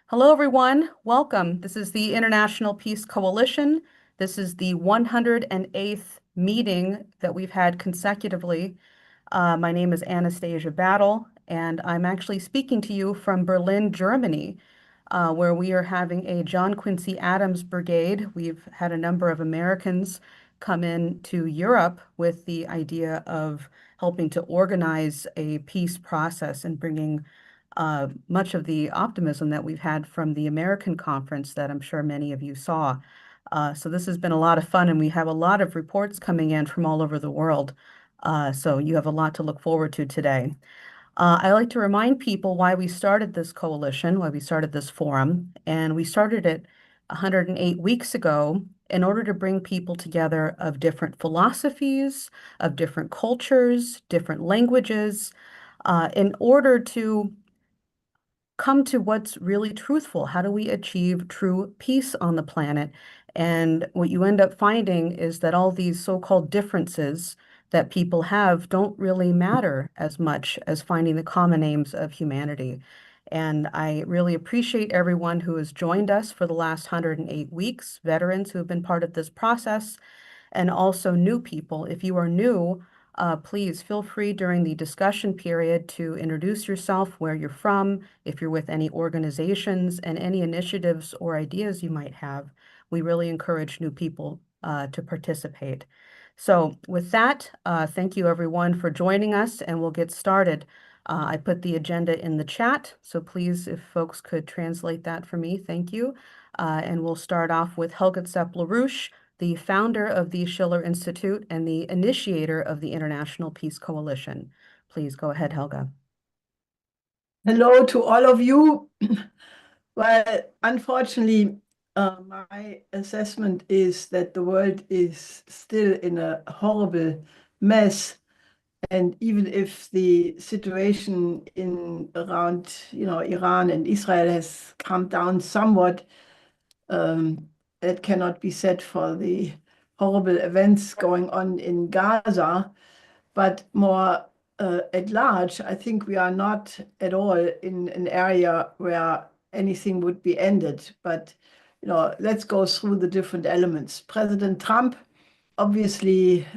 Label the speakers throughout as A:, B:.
A: Hello, everyone. Welcome. This is the International Peace Coalition. This is the 108th meeting that we've had consecutively. My name is Anastasia Battle, and I'm actually speaking to you from Berlin, Germany, where we are having a John Quincy Adams Brigade. We've had a number of Americans come in to Europe with the idea of helping to organize a peace process and bringing much of the optimism that we've had from the American conference that I'm sure many of you saw. So this has been a lot of fun, and we have a lot of reports coming in from all over the world. So you have a lot to look forward to today. I like to remind people why we started this coalition, why we started this forum, and we started it 108 weeks ago in order to bring people together of different philosophies, of different cultures, different languages, in order to come to what's really truthful. How do we achieve true peace on the planet? And what you end up finding is that all these so-called differences that people have don't really matter as much as finding the common aims of humanity. And I really appreciate everyone who has joined us for the last 108 weeks, veterans who have been part of this process, and also new people. If you are new, please feel free during the discussion period to introduce yourself, where you're from, if you're with any organizations, and any initiatives or ideas you might have. We really encourage new people to participate. So with that, thank you everyone for joining us, and we'll get started. I put the agenda in the chat, so please, if folks could translate that for me, thank you. And we'll start off with Helga Tsepp-LaRouche, the founder of the Schiller Institute and the initiator of the International Peace Coalition. Please go ahead, Helga.
B: Hello to all of you. Well, unfortunately, my assessment is that the world is still in a horrible mess. And even if the situation around Iran and Israel has calmed down somewhat, that cannot be said for the horrible events going on in Gaza. But more at large, I think we are not at all in an area where anything would be ended. But let's go through the different elements. President Trump obviously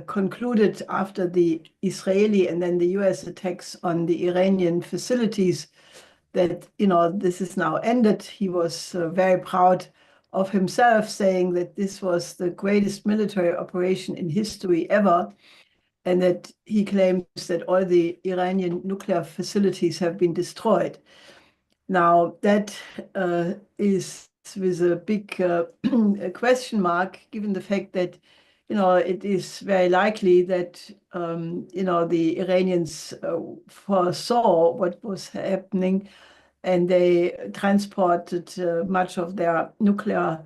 B: concluded after the Israeli and then the US attacks on the Iranian facilities that this is now ended. He was very proud of himself, saying that this was the greatest military operation in history ever, and that he claims that all the Iranian nuclear facilities have been destroyed. Now, that is with a big question mark, given the fact that it is very likely that the Iranians foresaw what was happening, and they transported much of their nuclear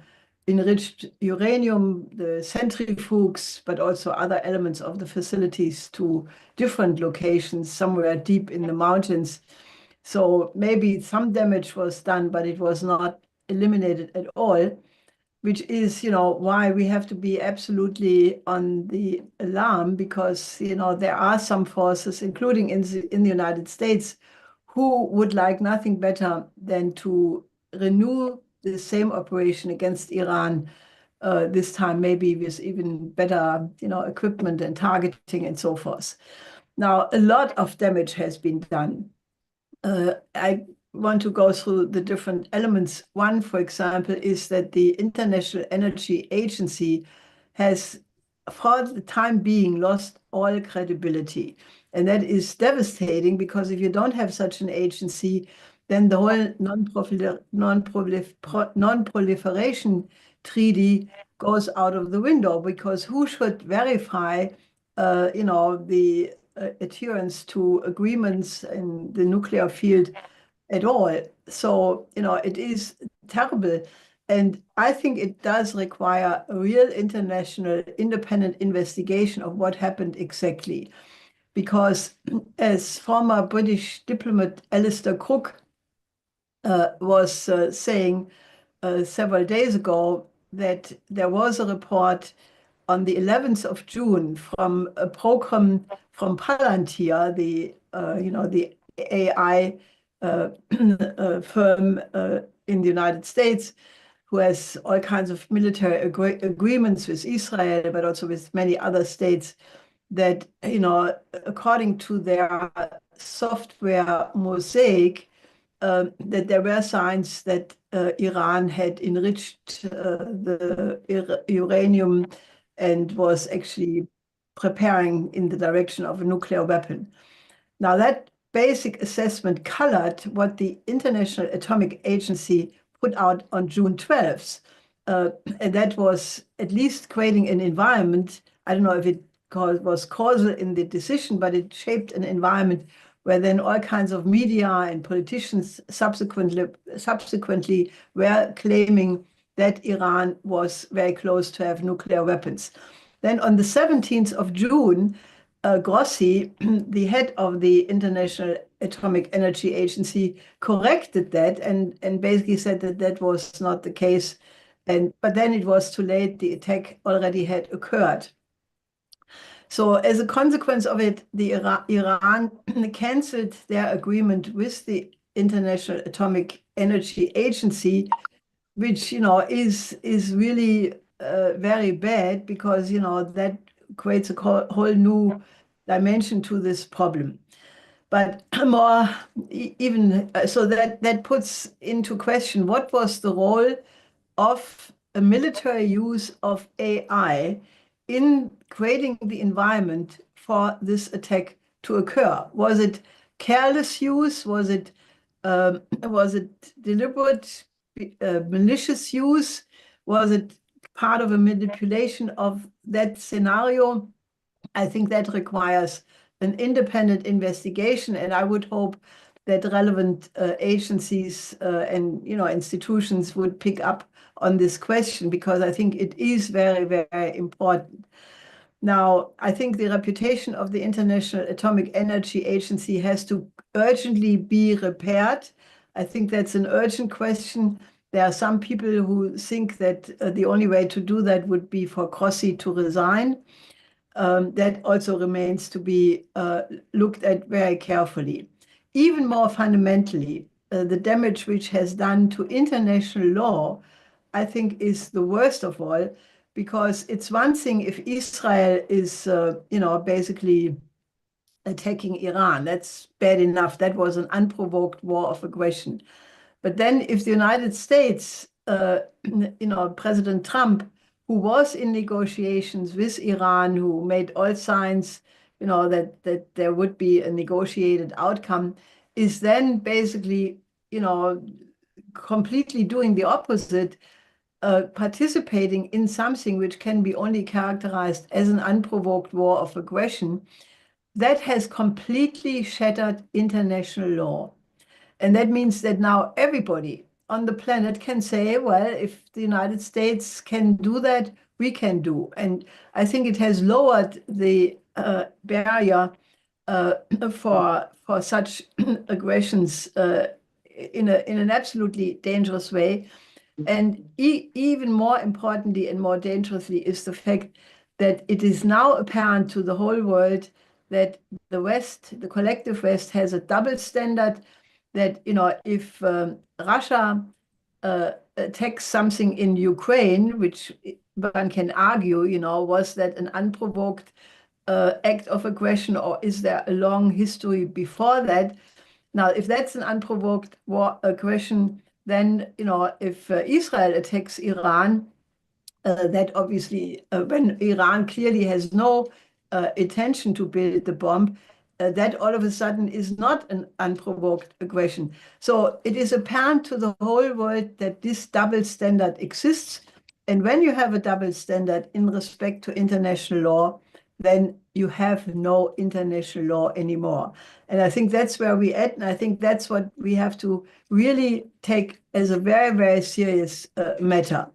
B: enriched uranium, the centrifuges, but also other elements of the facilities to different locations, somewhere deep in the mountains. So maybe some damage was done, but it was not eliminated at all, which is, why we have to be absolutely on the alarm, because, there are some forces, including in the United States, who would like nothing better than to renew the same operation against Iran, this time maybe with even better, equipment and targeting and so forth. Now, a lot of damage has been done. I want to go through the different elements. One, for example, is that the International Energy Agency has, for the time being, lost all credibility. And that is devastating, because if you don't have such an agency, then the whole non-proliferation treaty goes out of the window, because who should verify, the adherence to agreements in the nuclear field at all? So, it is terrible. And I think it does require a real international independent investigation of what happened exactly. Because as former British diplomat Alistair Crook was saying several days ago, that there was a report on the 11th of June from a program from Palantir, the AI firm in the United States who has all kinds of military agreements with Israel, but also with many other states that, according to their software mosaic, that there were signs that Iran had enriched the uranium and was actually preparing in the direction of a nuclear weapon. Now, that basic assessment colored what the International Atomic Agency put out on June 12th. And that was at least creating an environment. I don't know if it was causal in the decision, but it shaped an environment where then all kinds of media and politicians subsequently were claiming that Iran was very close to have nuclear weapons. Then on the 17th of June, Grossi, the head of the International Atomic Energy Agency, corrected that and basically said that that was not the case. But then it was too late. The attack already had occurred. So as a consequence of it, Iran canceled their agreement with the International Atomic Energy Agency, which, is really very bad because, that creates a whole new dimension to this problem. But more even, so that puts into question what was the role of a military use of AI in creating the environment for this attack to occur. Was it careless use? Was it deliberate, malicious use? Was it part of a manipulation of that scenario? I think that requires an independent investigation, and I would hope that relevant agencies and institutions would pick up on this question, because I think it is very, very important. Now, I think the reputation of the International Atomic Energy Agency has to urgently be repaired. I think that's an urgent question. There are some people who think that the only way to do that would be for Grossi to resign. That also remains to be looked at very carefully. Even more fundamentally, the damage which has done to international law, I think, is the worst of all, because it's one thing if Israel is, basically attacking Iran. That's bad enough. That was an unprovoked war of aggression. But then if the United States, President Trump, who was in negotiations with Iran, who made all signs, that there would be a negotiated outcome, is then basically, completely doing the opposite, participating in something which can be only characterized as an unprovoked war of aggression, that has completely shattered international law. And that means that now everybody on the planet can say, well, if the United States can do that, we can do. And I think it has lowered the barrier for such aggressions in an absolutely dangerous way. And even more importantly and more dangerously is the fact that it is now apparent to the whole world that the West, the collective West, has a double standard. That, if Russia attacks something in Ukraine, which one can argue, was that an unprovoked act of aggression, or is there a long history before that? Now, if that's an unprovoked war aggression, then, if Israel attacks Iran, that obviously, when Iran clearly has no intention to build the bomb, that all of a sudden is not an unprovoked aggression. So it is apparent to the whole world that this double standard exists. And when you have a double standard in respect to international law, then you have no international law anymore. And I think that's where we're at. And I think that's what we have to really take as a very, very serious matter.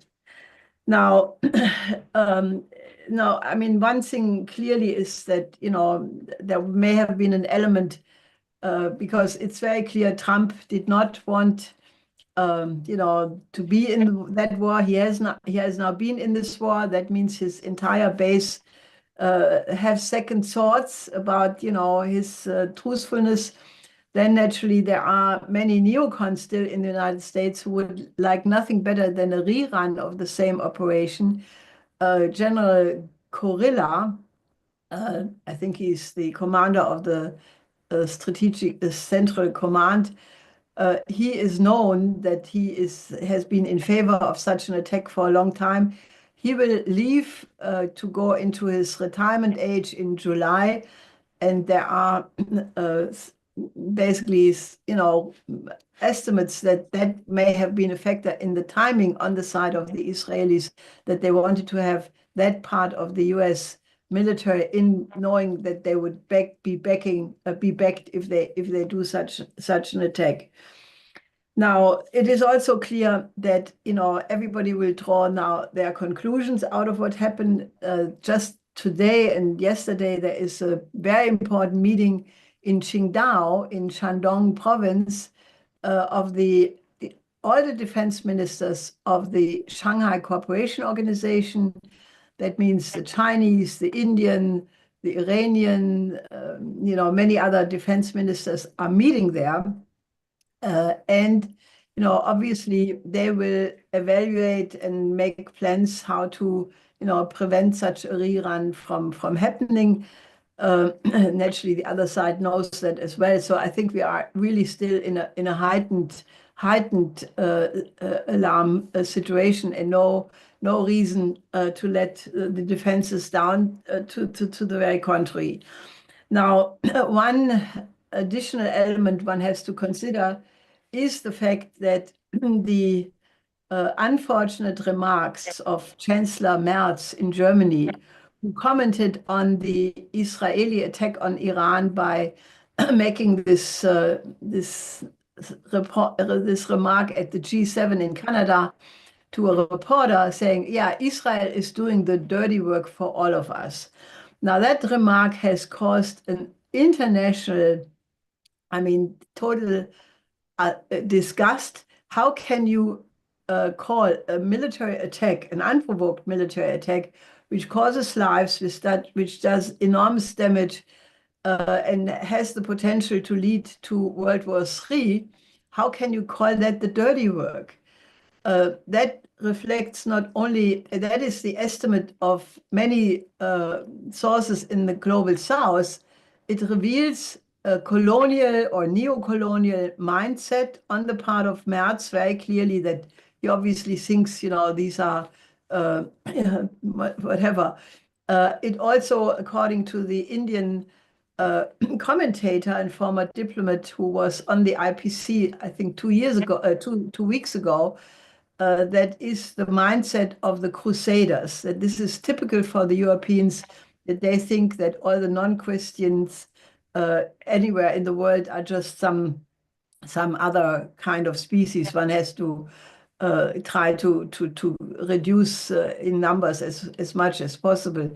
B: Now, no, I mean, one thing clearly is that, there may have been an element, because it's very clear Trump did not want, to be in that war. He has now been in this war. That means his entire base have second thoughts about, his truthfulness. then naturally there are many neocons still in the United States who would like nothing better than a rerun of the same operation. General Kurilla, I think he's the commander of the Strategic Central Command. He is known that has been in favor of such an attack for a long time. He will leave to go into his retirement age in July, and there are basically, estimates that may have been a factor in the timing on the side of the Israelis, that they wanted to have that part of the U.S. military in, knowing that they would be backed if they do such an attack. Now, it is also clear that everybody will draw now their conclusions out of what happened just today and yesterday. There is a very important meeting in Qingdao in Shandong province of all the defense ministers of the Shanghai Cooperation Organization. That means the Chinese, the Indian, the Iranian, many other defense ministers are meeting there. And obviously they will evaluate and make plans how to prevent such a rerun from happening. Naturally, the other side knows that as well. So I think we are really still in a heightened alarm situation, and no reason to let the defenses down. To the very contrary. Now, one additional element one has to consider is the fact that the unfortunate remarks of Chancellor Merz in Germany, who commented on the Israeli attack on Iran by making this remark at the G7 in Canada to a reporter saying, yeah, Israel is doing the dirty work for all of us. Now, that remark has caused an international, total disgust. How can you call a military attack, an unprovoked military attack, which causes lives, which does enormous damage and has the potential to lead to World War III? How can you call that the dirty work? That reflects not only, that is the estimate of many sources in the global south. It reveals a colonial or neo-colonial mindset on the part of Merz very clearly, that he obviously thinks, these are whatever. It also, according to the Indian commentator and former diplomat who was on the IPC, I think 2 weeks ago, that is the mindset of the Crusaders, that this is typical for the Europeans, that they think that all the non-Christians anywhere in the world are just some other kind of species. One has to try to reduce in numbers as much as possible.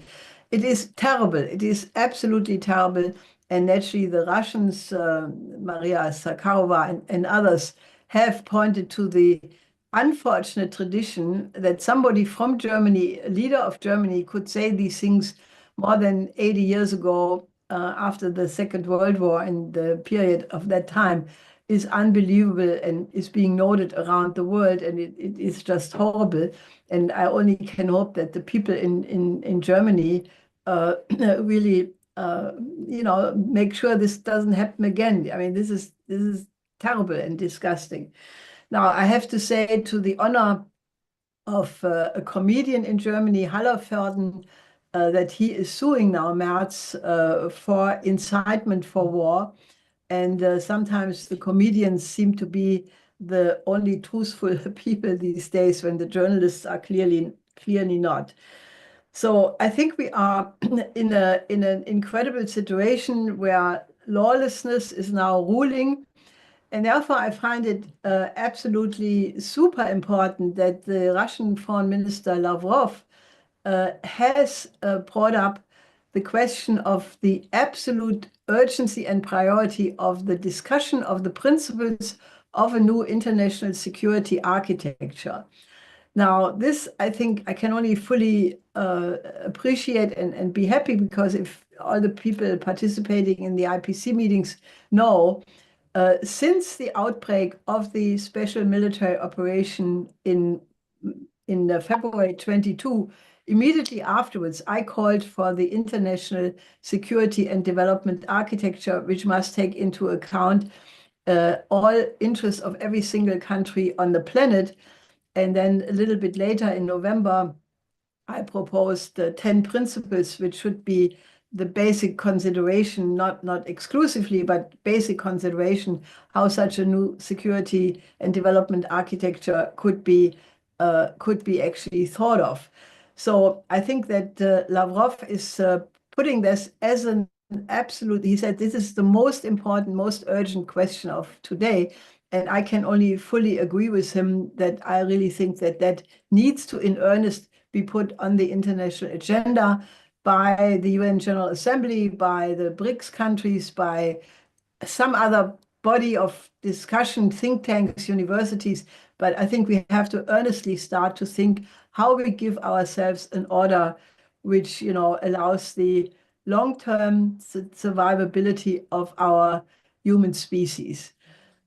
B: It is terrible. It is absolutely terrible. And naturally, the Russians, Maria Zakharova and others, have pointed to the unfortunate tradition that somebody from Germany, a leader of Germany, could say these things more than 80 years ago, after the Second World War, and the period of that time is unbelievable and is being noted around the world, and it is just horrible. And I only can hope that the people in Germany really make sure this doesn't happen again. This is terrible and disgusting. Now, I have to say, to the honor of a comedian in Germany, Hallervorden, that he is suing now Merz for incitement for war. And sometimes the comedians seem to be the only truthful people these days, when the journalists are clearly not. So I think we are in an incredible situation where lawlessness is now ruling. And therefore, I find it absolutely super important that the Russian Foreign Minister Lavrov has brought up the question of the absolute urgency and priority of the discussion of the principles of a new international security architecture. Now, this, I think, I can only fully appreciate and be happy, because if all the people participating in the IPC meetings know, Since the outbreak of the special military operation in February 22, immediately afterwards, I called for the international security and development architecture, which must take into account all interests of every single country on the planet. And then a little bit later in November, I proposed 10 principles, which should be the basic consideration, not exclusively, but basic consideration, how such a new security and development architecture could be actually thought of. So I think that Lavrov is putting this as an absolute, he said, this is the most important, most urgent question of today. And I can only fully agree with him that I really think that that needs to, in earnest, be put on the international agenda by the UN General Assembly, by the BRICS countries, by some other body of discussion, think tanks, universities. But I think we have to earnestly start to think how we give ourselves an order which, allows the long-term survivability of our human species.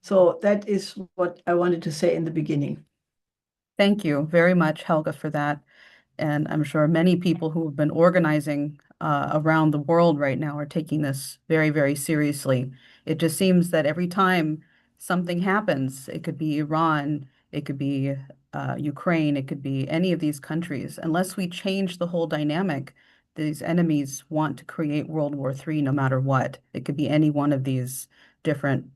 B: So that is what I wanted to say in the beginning.
A: Thank you very much, Helga, for that. And I'm sure many people who have been organizing around the world right now are taking this very, very seriously. It just seems that every time something happens, it could be Iran, it could be Ukraine, it could be any of these countries. Unless we change the whole dynamic, these enemies want to create World War III no matter what. It could be any one of these different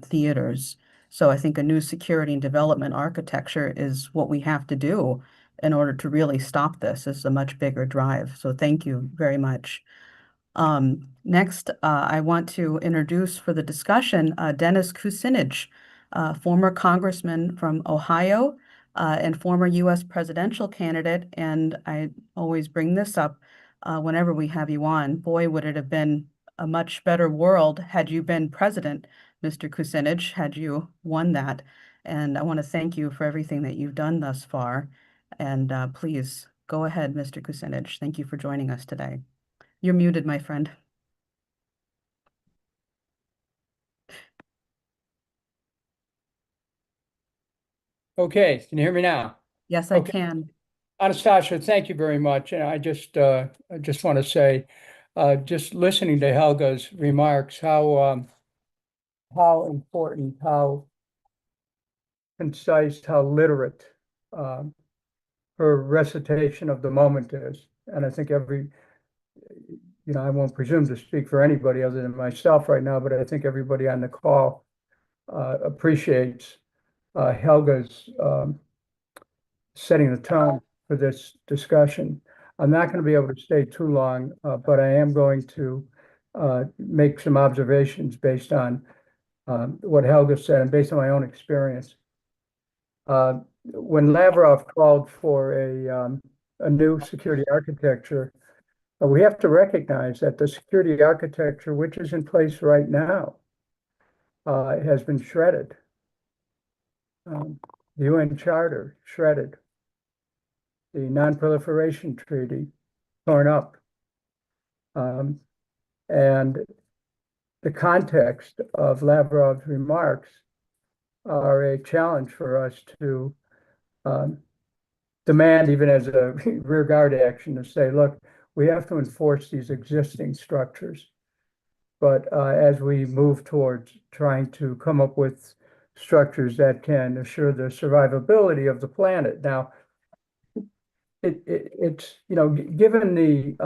A: theaters. So I think a new security and development architecture is what we have to do in order to really stop this. Is a much bigger drive. So thank you very much. Next, I want to introduce for the discussion Dennis Kucinich, former congressman from Ohio and former U.S. presidential candidate. And I always bring this up whenever we have you on. Boy, would it have been a much better world had you been president, Mr. Kucinich, had you won that. And I want to thank you for everything that you've done thus far. And please go ahead, Mr. Kucinich. Thank you for joining us today. You're muted, my friend.
C: Okay, can you hear me now?
A: Yes, I can.
C: Anastasia, thank you very much. And I just want to say, just listening to Helga's remarks, how important, how concise, how literate her recitation of the moment is. And I think I won't presume to speak for anybody other than myself right now, but I think everybody on the call appreciates Helga's setting the tone for this discussion. I'm not going to be able to stay too long, but I am going to make some observations based on what Helga said and based on my own experience. When Lavrov called for a new security architecture, we have to recognize that the security architecture, which is in place right now, has been shredded. The UN Charter shredded. The Non-Proliferation Treaty torn up. And the context of Lavrov's remarks are a challenge for us to demand, even as a rear guard action, to say, look, we have to enforce these existing structures. But as we move towards trying to come up with structures that can assure the survivability of the planet. Now, it's, given the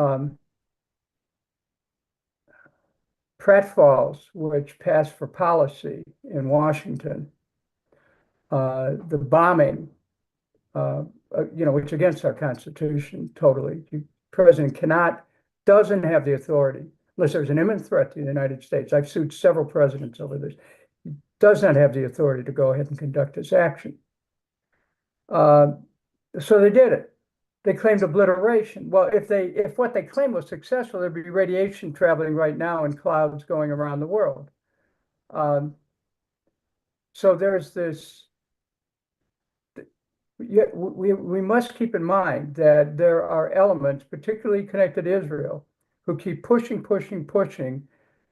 C: pratfalls which passed for policy in Washington, the bombing, which against our Constitution, totally. The president doesn't have the authority, unless there's an imminent threat to the United States. I've sued several presidents over this. He does not have the authority to go ahead and conduct this action. So they did it. They claimed obliteration. Well, if what they claimed was successful, there'd be radiation traveling right now in clouds going around the world. So there's this. Yet we must keep in mind that there are elements, particularly connected to Israel, who keep pushing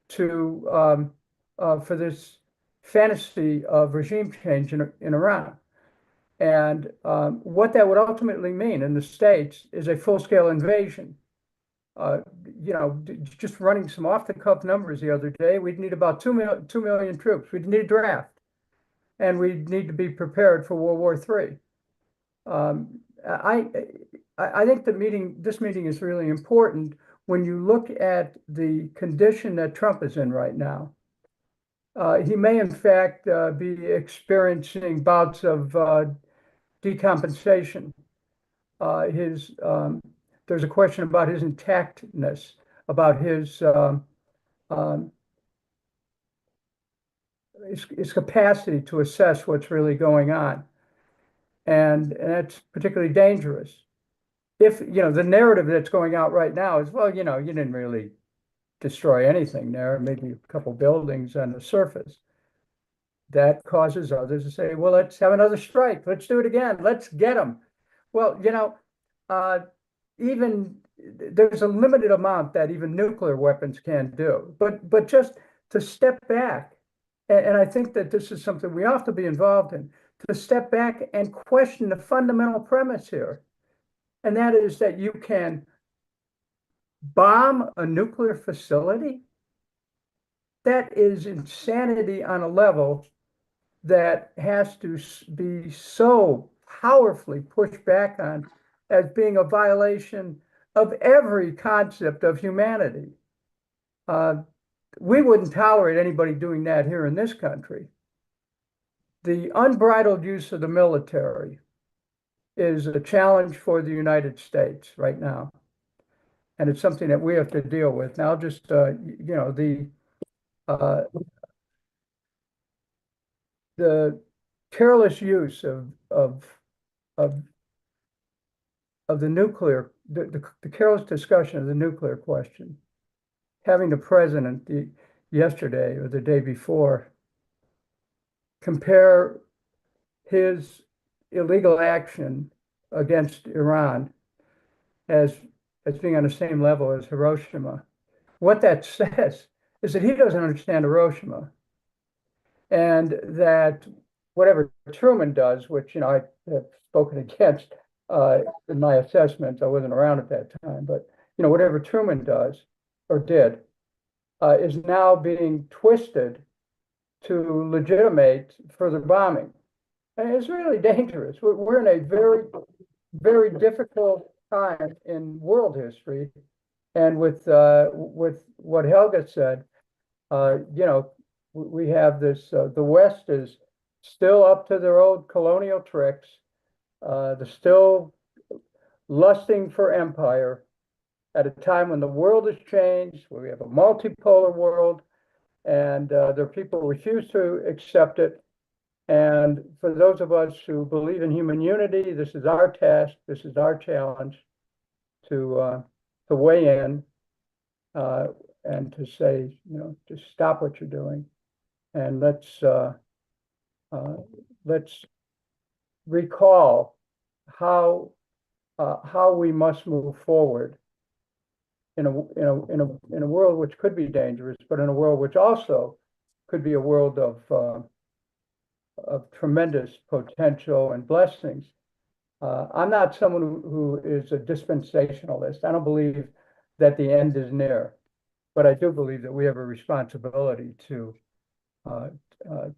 C: to for this fantasy of regime change in Iran. And what that would ultimately mean in the States is a full-scale invasion. Just running some off-the-cuff numbers the other day, we'd need about 2 million troops. We'd need a draft, and we'd need to be prepared for World War III. I think this meeting is really important when you look at the condition that Trump is in right now. He may, in fact, be experiencing bouts of decompensation. There's a question about his intactness, about his capacity to assess what's really going on. And that's particularly dangerous. If, the narrative that's going out right now is, well, you didn't really destroy anything there, maybe a couple buildings on the surface. That causes others to say, well, let's have another strike. Let's do it again. Let's get them. Well, even there's a limited amount that even nuclear weapons can do. But just to step back, and I think that this is something we have to be involved in, to step back and question the fundamental premise here. And that is that you can bomb a nuclear facility. That is insanity on a level that has to be so powerfully pushed back on as being a violation of every concept of humanity. We wouldn't tolerate anybody doing that here in this country. The unbridled use of the military is a challenge for the United States right now. And it's something that we have to deal with. Now, just, the careless use of the nuclear, the careless discussion of the nuclear question, having the president yesterday or the day before compare his illegal action against Iran as being on the same level as Hiroshima. What that says is that he doesn't understand Hiroshima, and that whatever Truman does, which I have spoken against in my assessment, I wasn't around at that time, but whatever Truman does or did is now being twisted to legitimate further bombing. And it's really dangerous. We're in a very, very difficult time in world history. And with what Helga said, we have this, the West is still up to their old colonial tricks. They're still lusting for empire at a time when the world has changed, where we have a multipolar world, and there are people who refuse to accept it. And for those of us who believe in human unity, this is our task, this is our challenge to weigh in and to say, just stop what you're doing, and let's recall how we must move forward in a world which could be dangerous, but in a world which also could be a world of tremendous potential and blessings. I'm not someone who is a dispensationalist. I don't believe that the end is near, but I do believe that we have a responsibility to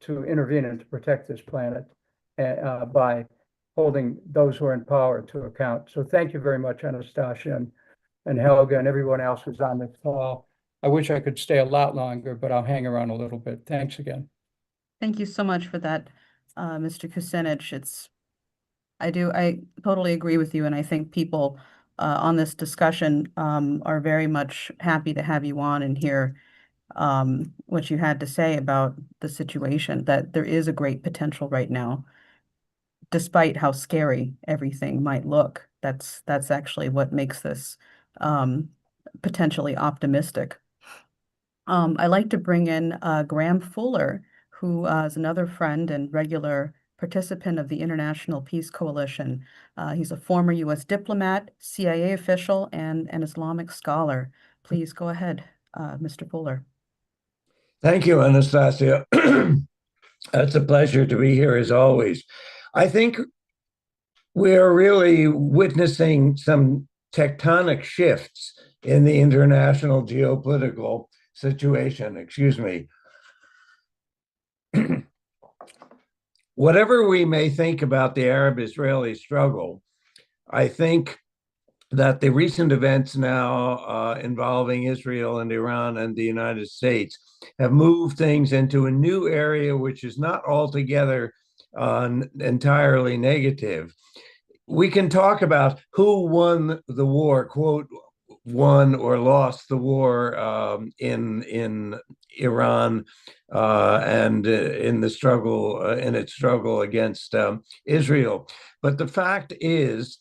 C: intervene and to protect this planet by holding those who are in power to account. So thank you very much, Anastasia and Helga and everyone else who's on this call. I wish I could stay a lot longer, but I'll hang around a little bit. Thanks again.
A: Thank you so much for that, Mr. Kucinich. I totally agree with you, and I think people on this discussion are very much happy to have you on and hear what you had to say about the situation, that there is a great potential right now, despite how scary everything might look. That's actually what makes this potentially optimistic. I'd like to bring in Graham Fuller, who is another friend and regular participant of the International Peace Coalition. He's a former U.S. diplomat, CIA official, and an Islamic scholar. Please go ahead, Mr. Fuller.
D: Thank you, Anastasia. It's a pleasure to be here as always. I think we're really witnessing some tectonic shifts in the international geopolitical situation. Excuse me. Whatever we may think about the Arab-Israeli struggle, I think that the recent events now involving Israel and Iran and the United States have moved things into a new area, which is not altogether entirely negative. We can talk about who won the war, quote, won or lost the war in Iran and in the struggle, in its struggle against Israel. But the fact is,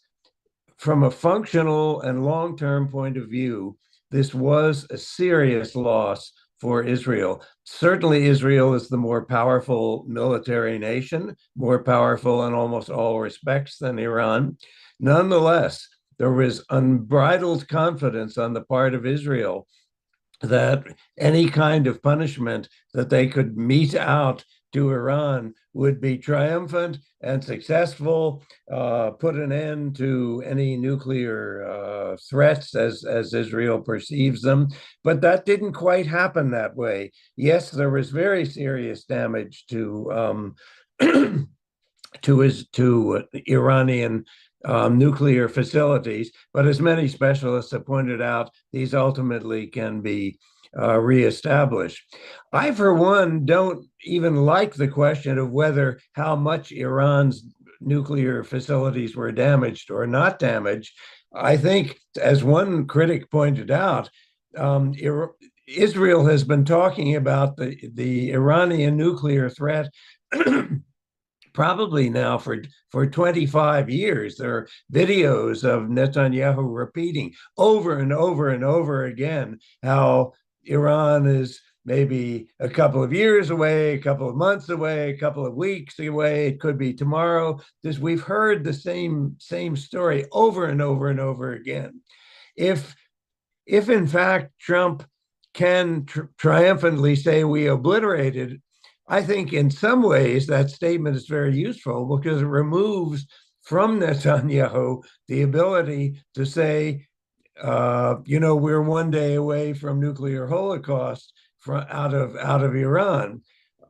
D: from a functional and long-term point of view, this was a serious loss for Israel. Certainly, Israel is the more powerful military nation, more powerful in almost all respects than Iran. Nonetheless, there was unbridled confidence on the part of Israel that any kind of punishment that they could mete out to Iran would be triumphant and successful, put an end to any nuclear threats as Israel perceives them. But that didn't quite happen that way. Yes, there was very serious damage to to Iranian nuclear facilities, but as many specialists have pointed out, these ultimately can be reestablished. I, for one, don't even like the question of whether how much Iran's nuclear facilities were damaged or not damaged. I think, as one critic pointed out, Israel has been talking about the Iranian nuclear threat probably now for 25 years. There are videos of Netanyahu repeating over and over and over again how Iran is maybe a couple of years away, a couple of months away, a couple of weeks away. It could be tomorrow. We've heard the same story over and over and over again. If in fact Trump can triumphantly say we obliterated, I think in some ways that statement is very useful because it removes from Netanyahu the ability to say, we're one day away from nuclear holocaust out of Iran.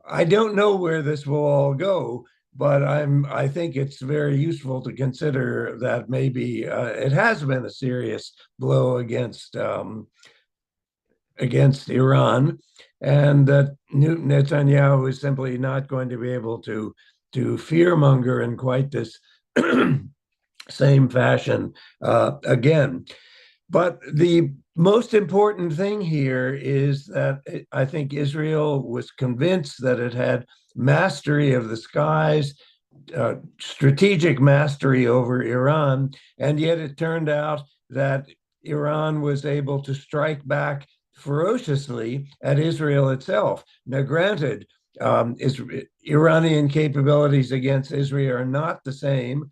D: I don't know where this will all go, but I think it's very useful to consider that maybe it has been a serious blow against Iran, and that Netanyahu is simply not going to be able to fearmonger in quite this same fashion again. But the most important thing here is that I think Israel was convinced that it had mastery of the skies, strategic mastery over Iran, and yet it turned out that Iran was able to strike back ferociously at Israel itself. Now, granted, Iranian capabilities against Israel are not the same.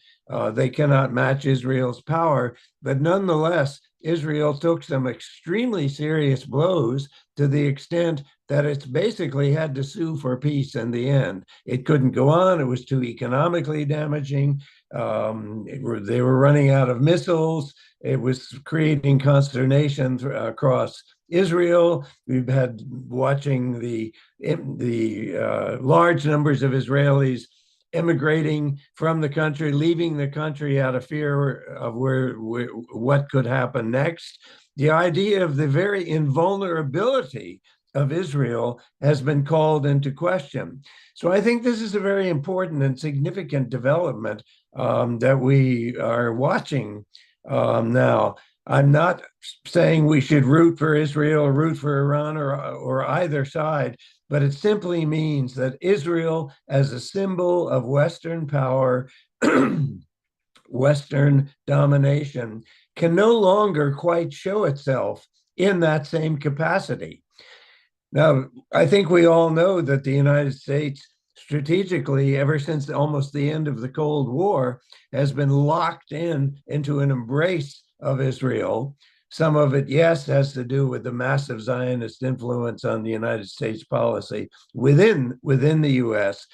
D: They cannot match Israel's power, but nonetheless, Israel took some extremely serious blows to the extent that it's basically had to sue for peace in the end. It couldn't go on. It was too economically damaging. They were running out of missiles. It was creating consternation across Israel. We've had watching the large numbers of Israelis immigrating from the country, leaving the country out of fear of what could happen next. The idea of the very invulnerability of Israel has been called into question. So I think this is a very important and significant development that we are watching now. I'm not saying we should root for Israel or root for Iran or either side, but it simply means that Israel, as a symbol of Western power, Western domination, can no longer quite show itself in that same capacity. Now, I think we all know that the United States, strategically, ever since almost the end of the Cold War, has been locked into an embrace of Israel. Some of it, yes, has to do with the massive Zionist influence on the United States policy within the US,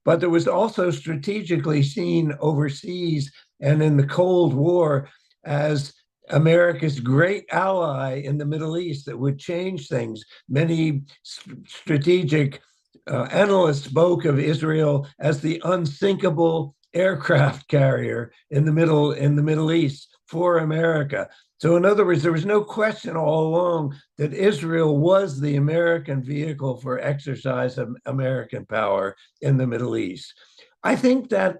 D: but there was also strategically seen overseas and in the Cold War as America's great ally in the Middle East that would change things. Many strategic analysts spoke of Israel as the unsinkable aircraft carrier in the Middle East for America. So in other words, there was no question all along that Israel was the American vehicle for exercise of American power in the Middle East. I think that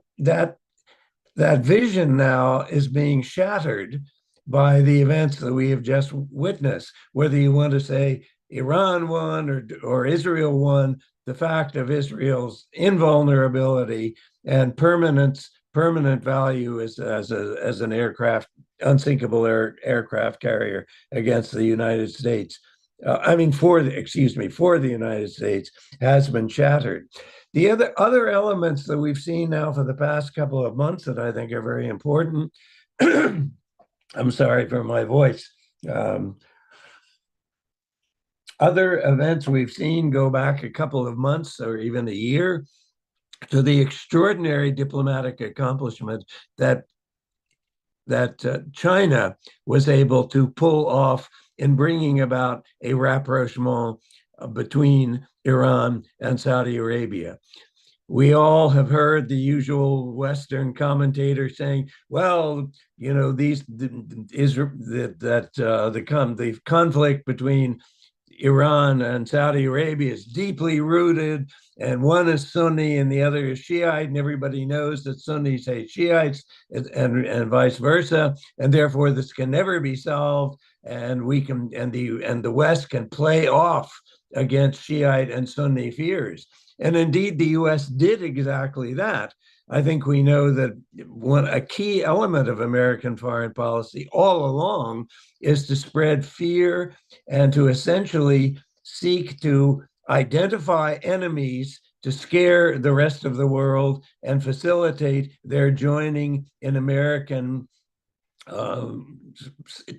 D: vision now is being shattered by the events that we have just witnessed. Whether you want to say Iran won or Israel won, the fact of Israel's invulnerability and permanent value as an unsinkable aircraft carrier against the United States. For the United States has been shattered. The other elements that we've seen now for the past couple of months that I think are very important. I'm sorry for my voice. Other events we've seen go back a couple of months or even a year to the extraordinary diplomatic accomplishment that China was able to pull off in bringing about a rapprochement between Iran and Saudi Arabia. We all have heard the usual Western commentators saying, "Well, the conflict between Iran and Saudi Arabia is deeply rooted, and one is Sunni and the other is Shiite, and everybody knows that Sunnis hate Shiites and vice versa, and therefore this can never be solved, and the West can play off against Shiite and Sunni fears." And indeed, the US did exactly that. I think we know that a key element of American foreign policy all along is to spread fear and to essentially seek to identify enemies to scare the rest of the world and facilitate their joining in American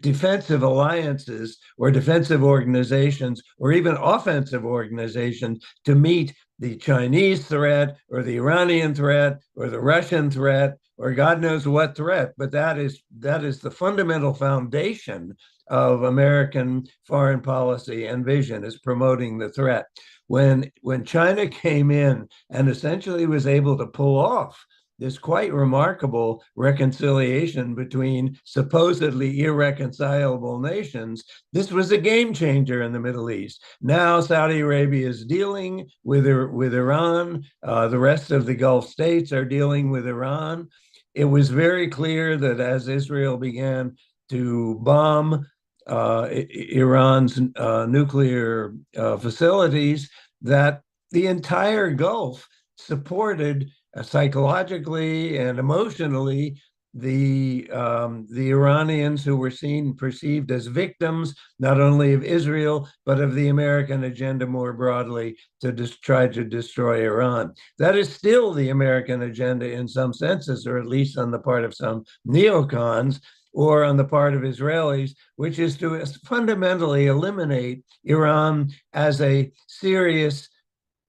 D: defensive alliances or defensive organizations or even offensive organizations to meet the Chinese threat or the Iranian threat or the Russian threat or God knows what threat. But that is the fundamental foundation of American foreign policy and vision, is promoting the threat. When China came in and essentially was able to pull off this quite remarkable reconciliation between supposedly irreconcilable nations, this was a game changer in the Middle East. Now Saudi Arabia is dealing with Iran. The rest of the Gulf states are dealing with Iran. It was very clear that as Israel began to bomb Iran's nuclear facilities, that the entire Gulf supported psychologically and emotionally the Iranians who were perceived as victims, not only of Israel, but of the American agenda more broadly to try to destroy Iran. That is still the American agenda in some senses, or at least on the part of some neocons, or on the part of Israelis, which is to fundamentally eliminate Iran as a serious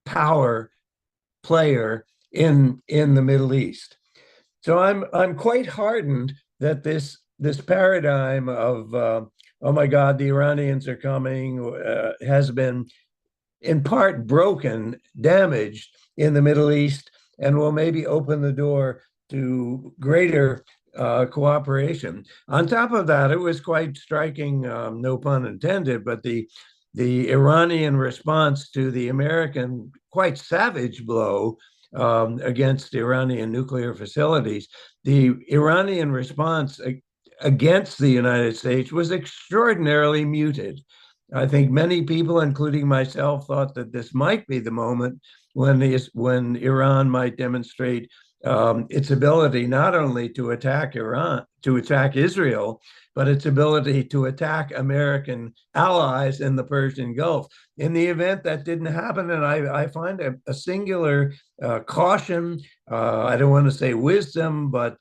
D: power player in the Middle East. So I'm quite heartened that this paradigm of oh my God, the Iranians are coming has been in part broken, damaged in the Middle East, and will maybe open the door to greater cooperation. On top of that, it was quite striking, no pun intended, but the Iranian response to the American quite savage blow against Iranian nuclear facilities. The Iranian response against the United States was extraordinarily muted. I think many people, including myself, thought that this might be the moment when Iran might demonstrate its ability not only to attack Israel, but its ability to attack American allies in the Persian Gulf. In the event that didn't happen, and I find a singular caution, I don't want to say wisdom, but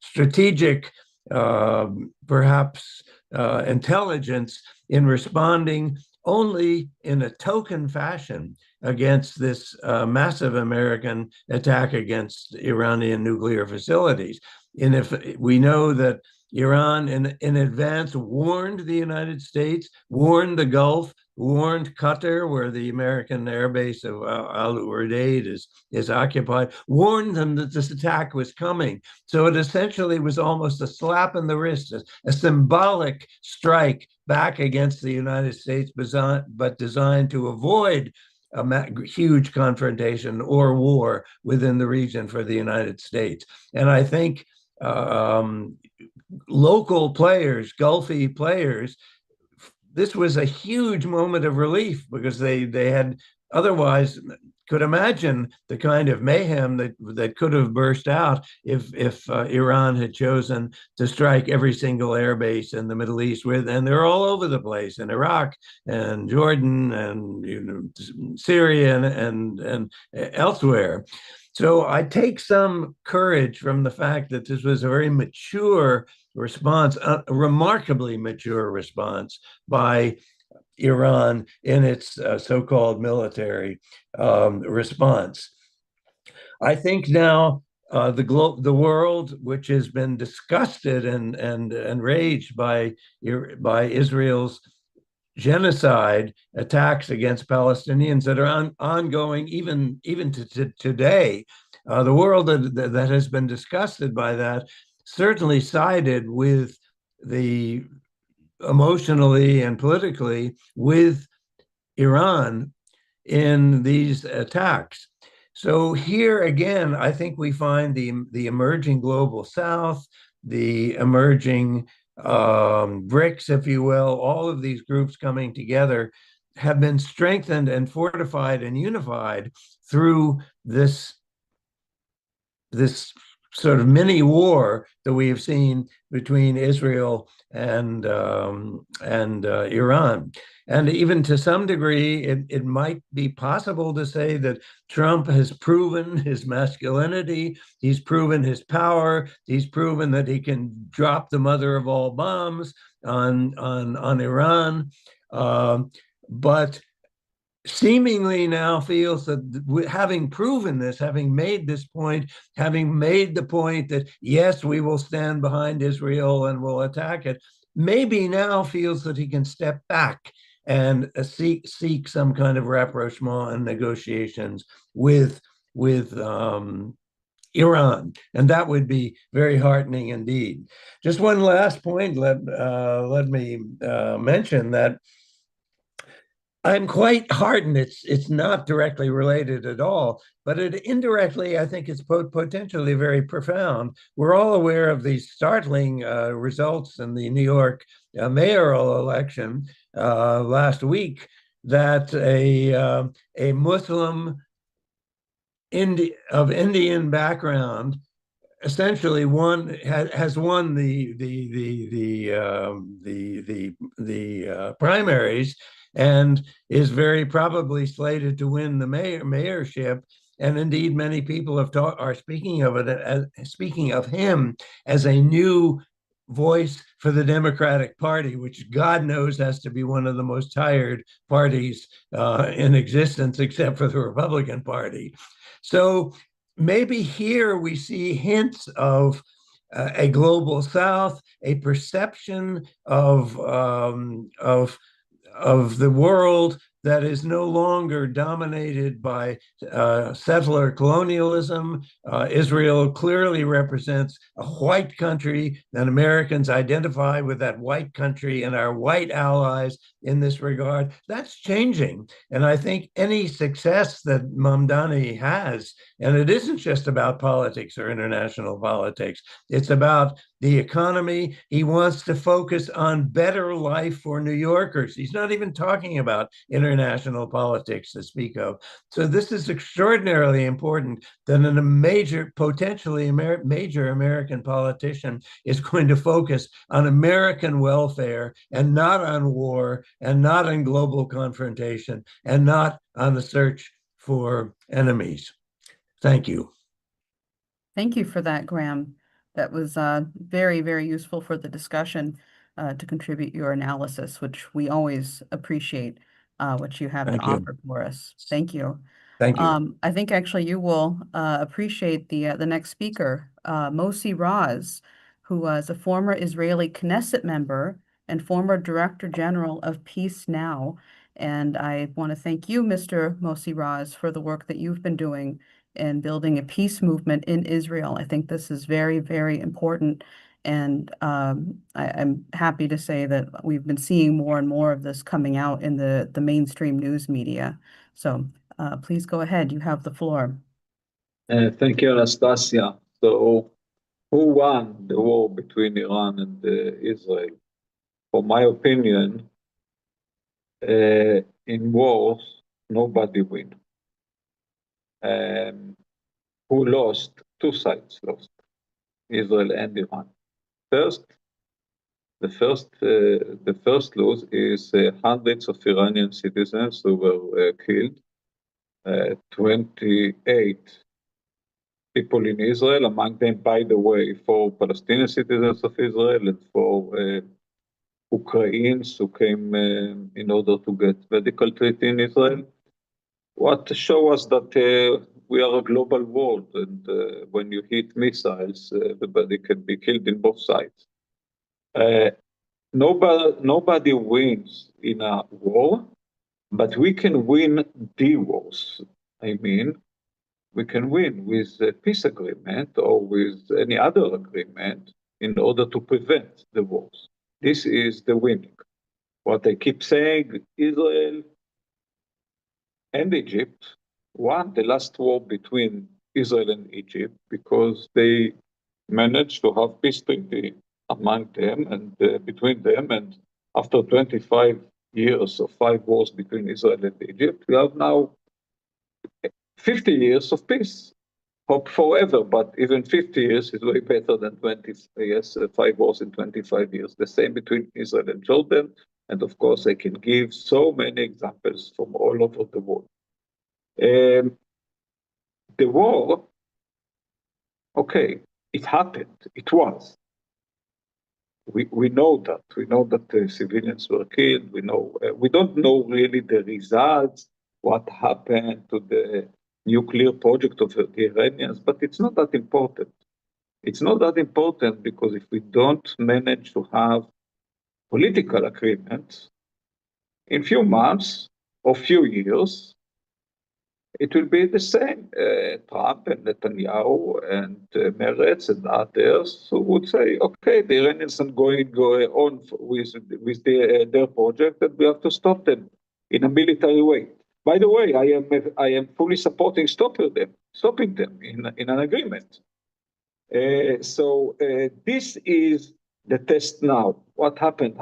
D: strategic, perhaps intelligence in responding only in a token fashion against this massive American attack against Iranian nuclear facilities. And if we know that Iran in advance warned the United States, warned the Gulf, warned Qatar, where the American airbase of Al Udeid is occupied, warned them that this attack was coming. So it essentially was almost a slap in the wrist, a symbolic strike back against the United States, but designed to avoid a huge confrontation or war within the region for the United States. And I think local players, Gulfy players, this was a huge moment of relief because they had otherwise could imagine the kind of mayhem that could have burst out if Iran had chosen to strike every single airbase in the Middle East and they're all over the place in Iraq and Jordan and Syria and elsewhere. So I take some courage from the fact that this was a very mature response, a remarkably mature response by Iran in its so-called military response. I think now the world, which has been disgusted and enraged by Israel's genocide attacks against Palestinians that are ongoing even to today, the world that has been disgusted by that certainly sided with the emotionally and politically with Iran in these attacks. So here again, I think we find the emerging global South, the emerging BRICS, if you will, all of these groups coming together have been strengthened and fortified and unified through this sort of mini war that we have seen between Israel and Iran. And even to some degree, it might be possible to say that Trump has proven his masculinity, he's proven his power, he's proven that he can drop the mother of all bombs on Iran. But seemingly now feels that having proven this, having made this point, having made the point that, yes, we will stand behind Israel and will attack it, maybe now feels that he can step back and seek some kind of rapprochement and negotiations with Iran. And that would be very heartening indeed. Just one last point, let me mention that I'm quite heartened. It's not directly related at all, but it indirectly, I think, is potentially very profound. We're all aware of these startling results in the New York mayoral election last week, that a Muslim of Indian background essentially has won the primaries and is very probably slated to win the mayorship. And indeed, many people are speaking of him as a new voice for the Democratic Party, which God knows has to be one of the most tired parties in existence, except for the Republican Party. So maybe here we see hints of a global South, a perception of the world that is no longer dominated by settler colonialism. Israel clearly represents a white country, and Americans identify with that white country and our white allies in this regard. That's changing. And I think any success that Mamdani has, and it isn't just about politics or international politics, it's about the economy. He wants to focus on better life for New Yorkers. He's not even talking about international politics to speak of. So this is extraordinarily important that potentially major American politician is going to focus on American welfare and not on war and not on global confrontation and not on the search for enemies. Thank you.
A: Thank you for that, Graham. That was very, very useful for the discussion. to contribute your analysis, which we always appreciate what you have to
D: Thank you.
A: offer for us. Thank you.
D: Thank you.
A: I think actually you will appreciate the next speaker, Mossi Raz, who was a former Israeli Knesset member and former Director General of Peace Now. And I want to thank you, Mr. Mossi Raz, for the work that you've been doing in building a peace movement in Israel. I think this is very, very important. And I'm happy to say that we've been seeing more and more of this coming out in the mainstream news media. So please go ahead. You have the floor.
E: Thank you, Anastasia. So, who won the war between Iran and Israel? For my opinion, in wars, nobody wins. Who lost? Two sides lost, Israel and Iran. The first loss is hundreds of Iranian citizens who were killed. 28 people in Israel, among them, by the way, 4 Palestinian citizens of Israel and 4 Ukrainians who came in order to get medical treatment in Israel. What shows us that we are a global world, and when you hit missiles, everybody can be killed in both sides. Nobody wins in a war, but we can win the wars. I mean, we can win with a peace agreement or with any other agreement in order to prevent the wars. This is the winning. What I keep saying, Israel and Egypt won the last war between Israel and Egypt because they managed to have peace treaty among them and between them. And after 25 years of 5 wars between Israel and Egypt, we have now 50 years of peace. Hope forever, but even 50 years is way better than 20 years, 5 wars in 25 years. The same between Israel and Jordan. And of course, I can give so many examples from all over the world. The war, okay, it happened. It was. We know that. We know that the civilians were killed. We know. We don't know really the results, what happened to the nuclear project of the Iranians, but it's not that important. It's not that important because if we don't manage to have political agreements, in few months or few years, it will be the same. Trump and Netanyahu and Meretz and others who would say, okay, the Iranians are going on with their project and we have to stop them in a military way. By the way, I am fully supporting stopping them in an agreement. So this is the test now. What happened.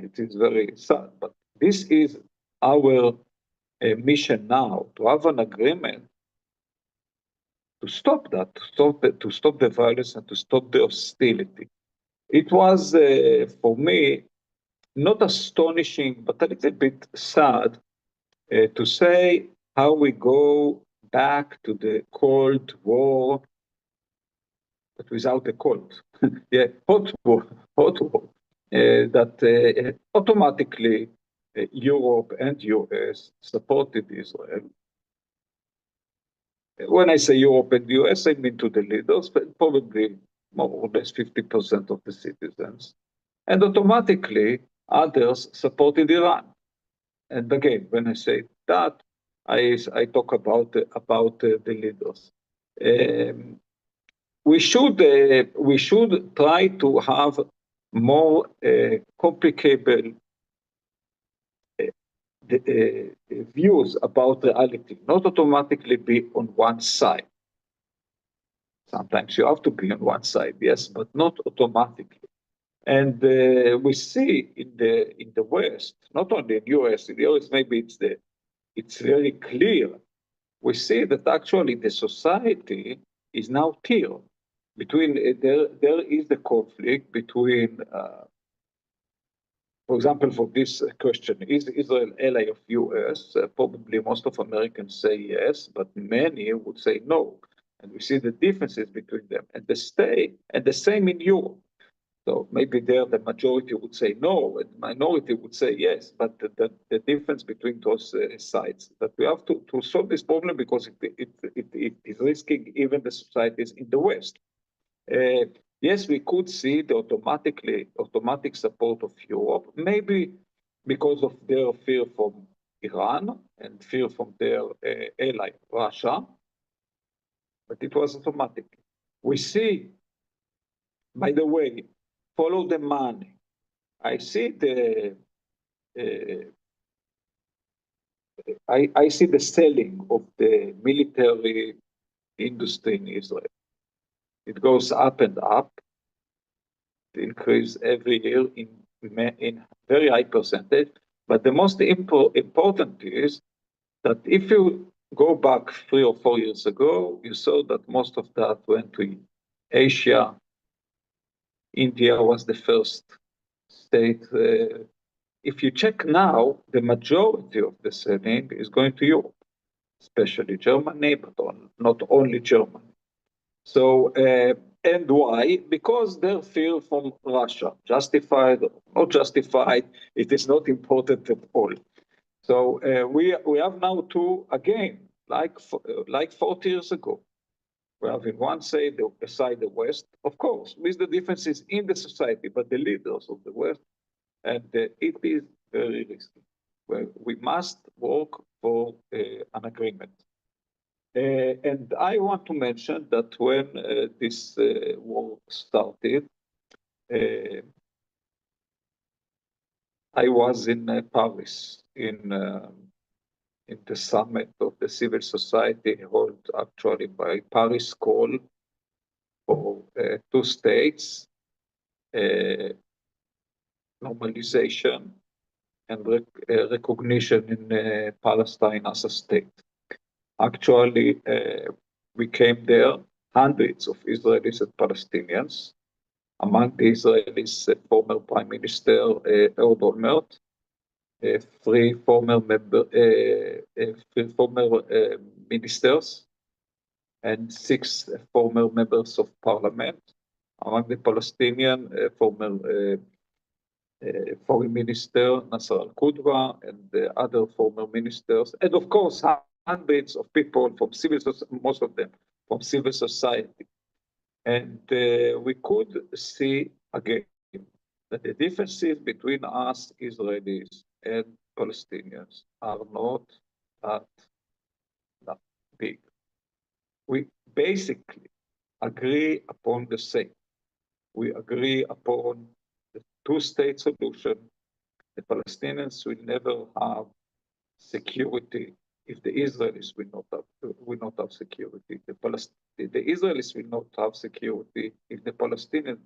E: It is very sad, but this is our mission now, to have an agreement to stop that, to stop the violence and to stop the hostility. It was, for me, not astonishing, but a little bit sad to say how we go back to the Cold War, but without the cold. Yeah, hot war, that automatically Europe and US supported Israel. When I say Europe and US, I mean to the leaders, but probably more or less 50% of the citizens. And automatically, others supported Iran. And again, when I say that, I talk about the leaders. We should try to have more complicated views about reality, not automatically be on one side. Sometimes you have to be on one side, yes, but not automatically. And we see in the West, not only in US, in the US maybe it's very clear. We see that actually the society is now clear between there is the conflict between. For example, for this question, is Israel ally of US? Probably most of Americans say yes, but many would say no. And we see the differences between them. And the same in Europe. So maybe there the majority would say no, and the minority would say yes. But the difference between those sides, that we have to solve this problem because it is risking even the societies in the West. Yes, we could see the automatic support of Europe, maybe because of their fear from Iran and fear from their ally, Russia, but it was automatic. We see, by the way, follow the money. I see I see the selling of the military industry in Israel. It goes up and up. It increases every year in very high percentage. But the most important is that if you go back 3 or 4 years ago, you saw that most of that went to Asia. India was the first state. If you check now, the majority of the selling is going to Europe, especially Germany, but not only Germany. So, and why? Because their fear from Russia, justified or not justified, it is not important at all. So we have now to, again, like 40 years ago, we have in one side the West, of course, with the differences in the society, but the leaders of the West, and it is very risky. We must work for an agreement. And I want to mention that when this war started, I was in Paris in the summit of the civil society held actually by Paris Call for 2 states, normalization and recognition in Palestine as a state. Actually, we came there, hundreds of Israelis and Palestinians. Among the Israelis, former Prime Minister Ehud Olmert, 3 former ministers, and 6 former members of parliament. Among the Palestinian, former foreign minister Nasser al-Qudwa and the other former ministers, and of course hundreds of people from civil society, most of them from civil society. And we could see again that the differences between us Israelis and Palestinians are not that big. We basically agree upon the same. We agree upon the 2-state solution. The Palestinians will never have security if the Israelis will not have security. The Israelis will not have security if the Palestinians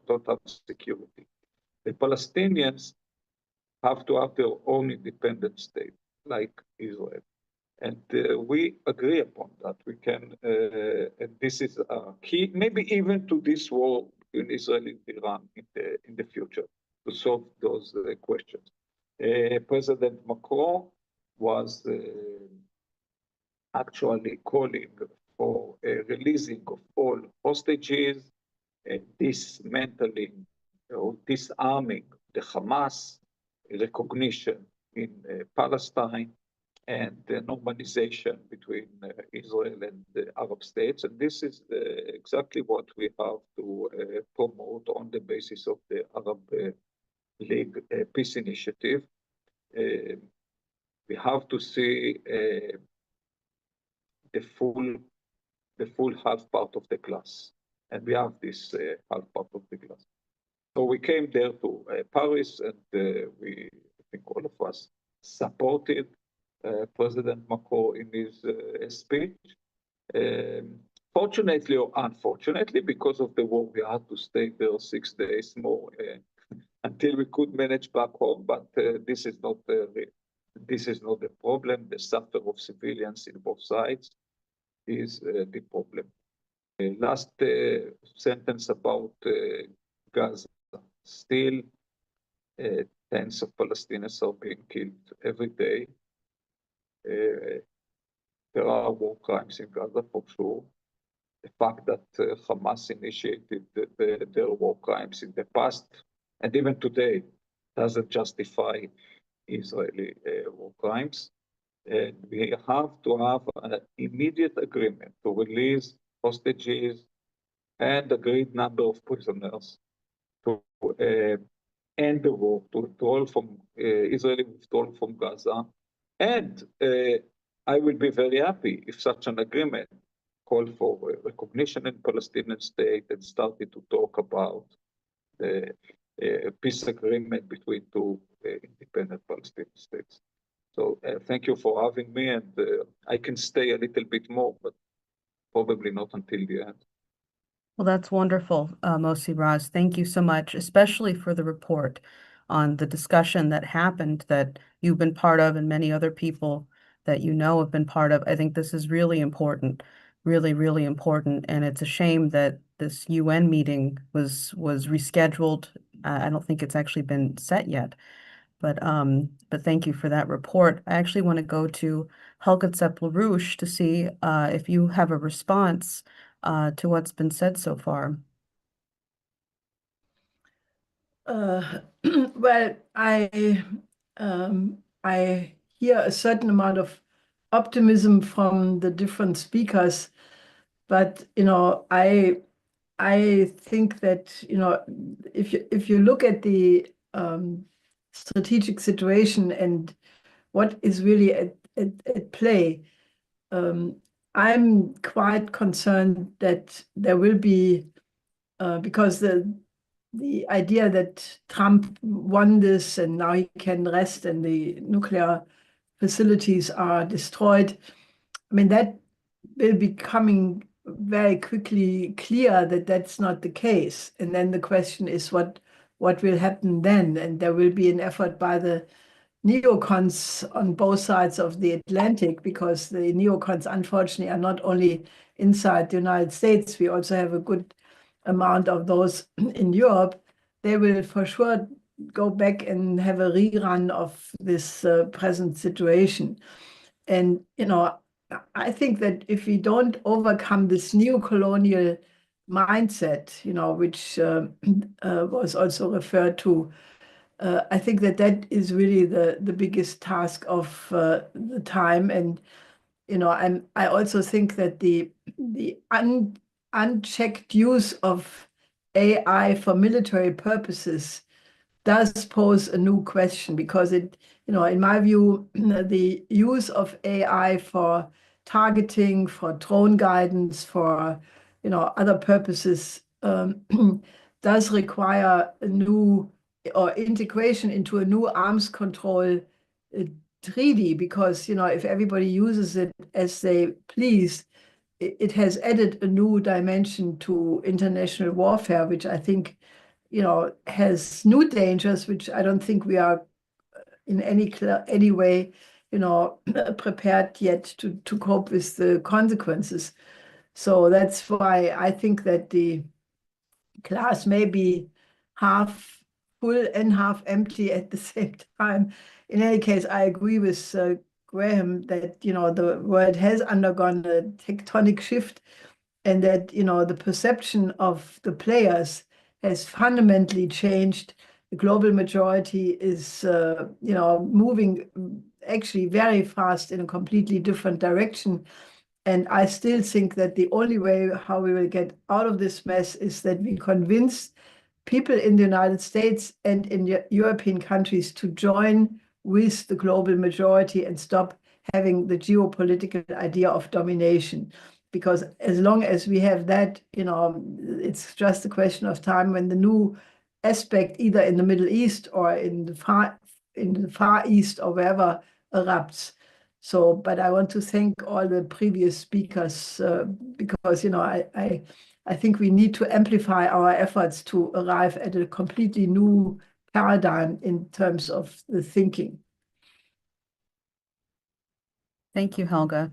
E: don't have security. The Palestinians have to have their own independent state, like Israel. And we agree upon that. We can, and this is a key, maybe even to this war between Israel and Iran in the future, to solve those questions. President Macron was actually calling for releasing of all hostages, dismantling or disarming the Hamas, recognition in Palestine, and the normalization between Israel and the Arab states. And this is exactly what we have to promote on the basis of the Arab League Peace Initiative. We have to see the full half part of the class. And we have this half part of the class. So we came there to Paris, and I think all of us supported President Macron in his speech. Fortunately or unfortunately, because of the war, we had to stay there 6 days more until we could manage back home. But this is not the problem. The suffering of civilians in both sides is the problem. Last sentence about Gaza. Still, tens of Palestinians are being killed every day. There are war crimes in Gaza for sure. the fact that Hamas initiated their war crimes in the past and even today doesn't justify Israeli war crimes. And we have to have an immediate agreement to release hostages and a great number of prisoners to end the war, to withdraw from Israeli withdrawal from Gaza. And I will be very happy if such an agreement called for recognition in Palestinian state and started to talk about the peace agreement between two independent Palestinian states. So thank you for having me, and I can stay a little bit more, but probably not until the end.
A: Well, that's wonderful, Mossi Raz. Thank you so much, especially for the report on the discussion that happened that you've been part of and many other people that you know have been part of. I think this is really important, really, really important. And it's a shame that this UN meeting was rescheduled. I don't think it's actually been set yet. But thank you for that report. I actually want to go to Helga Tsepp-LaRouche to see if you have a response to what's been said so far.
B: Well, I hear a certain amount of optimism from the different speakers, but I think that if you look at the strategic situation and what is really at play, I'm quite concerned that there will be because the idea that Trump won this and now he can rest and the nuclear facilities are destroyed, I mean, that will be coming very quickly clear that that's not the case. And then the question is what will happen then? And there will be an effort by the neocons on both sides of the Atlantic, because the neocons, unfortunately, are not only inside the United States, we also have a good amount of those in Europe. They will for sure go back and have a rerun of this present situation. And, I think that if we don't overcome this new colonial mindset, which was also referred to, I think that is really the biggest task of the time. And I also think that the unchecked use of AI for military purposes does pose a new question, because it, in my view, the use of AI for targeting, for drone guidance, for other purposes does require a new or integration into a new arms control treaty, because if everybody uses it as they please, it has added a new dimension to international warfare, which I think has new dangers, which I don't think we are in any way prepared yet to cope with the consequences. So that's why I think that the glass may be half full and half empty at the same time. In any case, I agree with Graham that the world has undergone a tectonic shift, and that the perception of the players has fundamentally changed. The global majority is moving actually very fast in a completely different direction. And I still think that the only way how we will get out of this mess is that we convince people in the United States and in European countries to join with the global majority and stop having the geopolitical idea of domination. Because as long as we have that, it's just a question of time when the new aspect, either in the Middle East or in the Far East or wherever, erupts. So, but I want to thank all the previous speakers because I think we need to amplify our efforts to arrive at a completely new paradigm in terms of the thinking.
A: Thank you, Helga.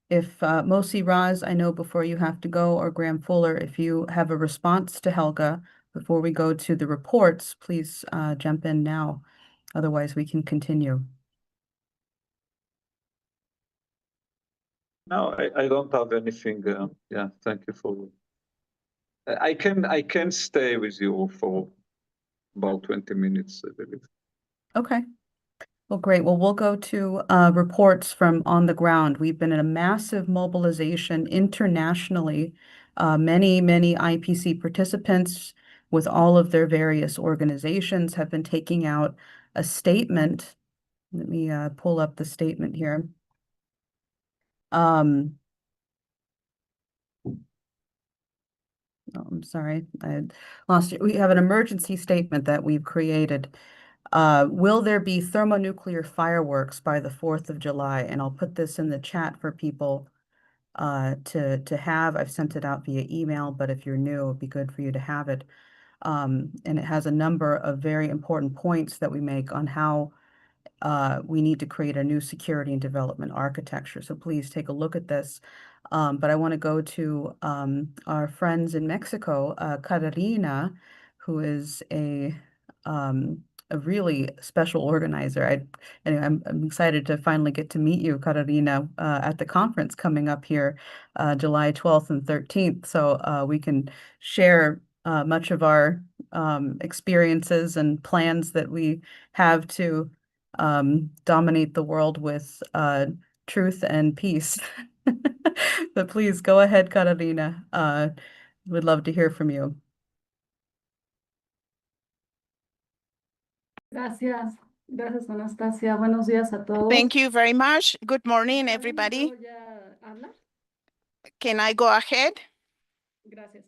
A: If Mossi Raz, I know before you have to go, or Graham Fuller, if you have a response to Helga before we go to the reports, please jump in now. Otherwise, we can continue.
E: No, I don't have anything. Yeah, thank you for. I can stay with you for about 20 minutes, I believe.
A: Okay. Well, great. Well, we'll go to reports from on the ground. We've been in a massive mobilization internationally. Many IPC participants with all of their various organizations have been taking out a statement. Let me pull up the statement here. Oh, I'm sorry, I lost it. We have an emergency statement that we've created. Will there be thermonuclear fireworks by the 4th of July? And I'll put this in the chat for people to have. I've sent it out via email, but if you're new, it'd be good for you to have it. And it has a number of very important points that we make on how we need to create a new security and development architecture. So please take a look at this. But I want to go to our friends in Mexico, Katarina, who is a really special organizer. Anyway, I'm excited to finally get to meet you, Katarina, at the conference coming up here, July 12th and 13th. So we can share much of our experiences and plans that we have to dominate the world with truth and peace. But please go ahead, Carolina. We'd love to hear from you.
F: Gracias. Gracias, Anastasia. Buenos días a todos.
G: Thank you very much. Good morning,
F: ¿Está bien?
G: everybody.
F: ¿Puedo ya hablar?
G: Can I go ahead?
F: Gracias.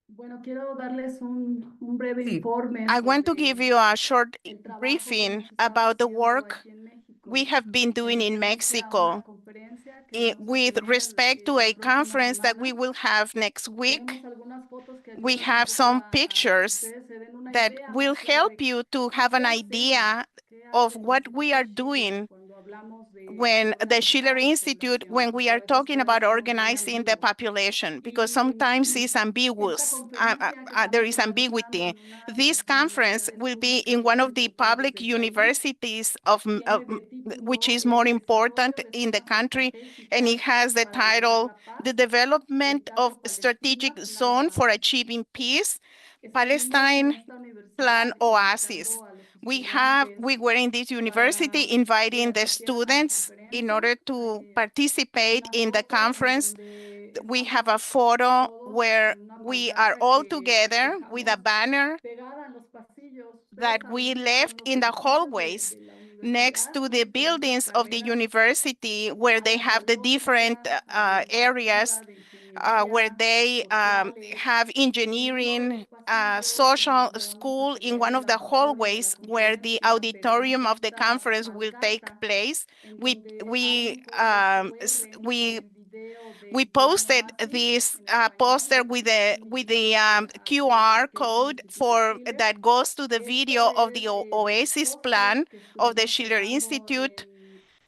F: Bueno, quiero darles un breve
A: Sí.
F: informe
G: I want to
F: sobre
G: give you a short
F: el trabajo que
G: briefing
F: hemos estado
G: about the
F: haciendo
G: work
F: aquí en México
G: we have been doing in
F: referencia a una
G: Mexico
F: conferencia que vamos a
G: with
F: tener
G: respect to
F: la
G: a
F: próxima
G: conference that we
F: semana.
G: will have next week.
F: Tenemos algunas fotos que
G: We
F: ayudan un
G: have
F: poco
G: some
F: a que
G: pictures
F: ustedes se den una
G: that
F: idea
G: will
F: más clara
G: help
F: de
G: you to have
F: qué
G: an
F: hacemos,
G: idea
F: qué
G: of
F: hace el
G: what we are
F: Instituto Schiller
G: doing
F: cuando hablamos de
G: when the Schiller
F: organizar
G: Institute,
F: población,
G: when we
F: porque a
G: are
F: veces
G: talking
F: puede
G: about
F: ser muy
G: organizing the
F: ambiguo.
G: population, because
F: Y
G: sometimes it's
F: esta
G: ambiguous.
F: conferencia que
G: There
F: estamos
G: is
F: organizando
G: ambiguity.
F: en una de
G: This
F: las
G: conference
F: universidades
G: will be
F: públicas
G: in one
F: más
G: of the
F: importantes
G: public
F: del país
G: universities
F: tiene de título
G: which is
F: el
G: more
F: desarrollo
G: important
F: de
G: in the
F: zonas
G: country, and it
F: estratégicas
G: has the
F: para lograr
G: title,
F: la paz,
G: The
F: el
G: Development of
F: caso
G: Strategic
F: Palestina, plan
G: Zone for
F: Oasis.
G: Achieving Peace,
F: Estuvimos en
G: Palestine
F: esta universidad
G: Plan Oasis.
F: invitando a los
G: We were in this university
F: para
G: inviting
F: que
G: the
F: asistieran a la
G: students in order
F: conferencia.
G: to
F: Hay
G: participate
F: una
G: in the
F: foto en
G: conference.
F: donde
G: We
F: estamos
G: have a photo
F: todos
G: where
F: con una
G: we are
F: pancarta
G: all
F: que
G: together with a
F: dejamos
G: banner
F: pegada en los pasillos. Ustedes
G: that
F: saben,
G: we
F: estos son
G: left
F: los
G: in the
F: edificios
G: hallways
F: de la
G: next
F: universidad
G: to
F: con
G: the
F: diferentes
G: buildings of the
F: carreras,
G: university where they have the
F: áreas de
G: different
F: lógica, de
G: areas
F: literatura, de
G: where
F: ingeniería,
G: they
F: sociales.
G: have
F: En uno de
G: engineering,
F: los pasillos
G: social
F: donde vamos a
G: school in
F: tener
G: one
F: el
G: of the
F: auditorio de la
G: hallways where the
F: conferencia,
G: auditorium
F: pegamos
G: of the
F: esta
G: conference will take
F: pancarta
G: place.
F: en
G: We
F: donde
G: we
F: alguien puede ver
G: we
F: el video
G: we
F: del plan
G: posted
F: Oasis
G: this
F: en español,
G: poster
F: del
G: with
F: Instituto
G: the
F: Mexicano de
G: QR
F: que es el
G: code
F: Instituto
G: for
F: Schiller.
G: that goes to the video
F: Esto
G: of
F: es
G: the
F: el
G: Oasis
F: póster
G: plan
F: que
G: of the
F: estuvimos
G: Schiller
F: pegando
G: Institute.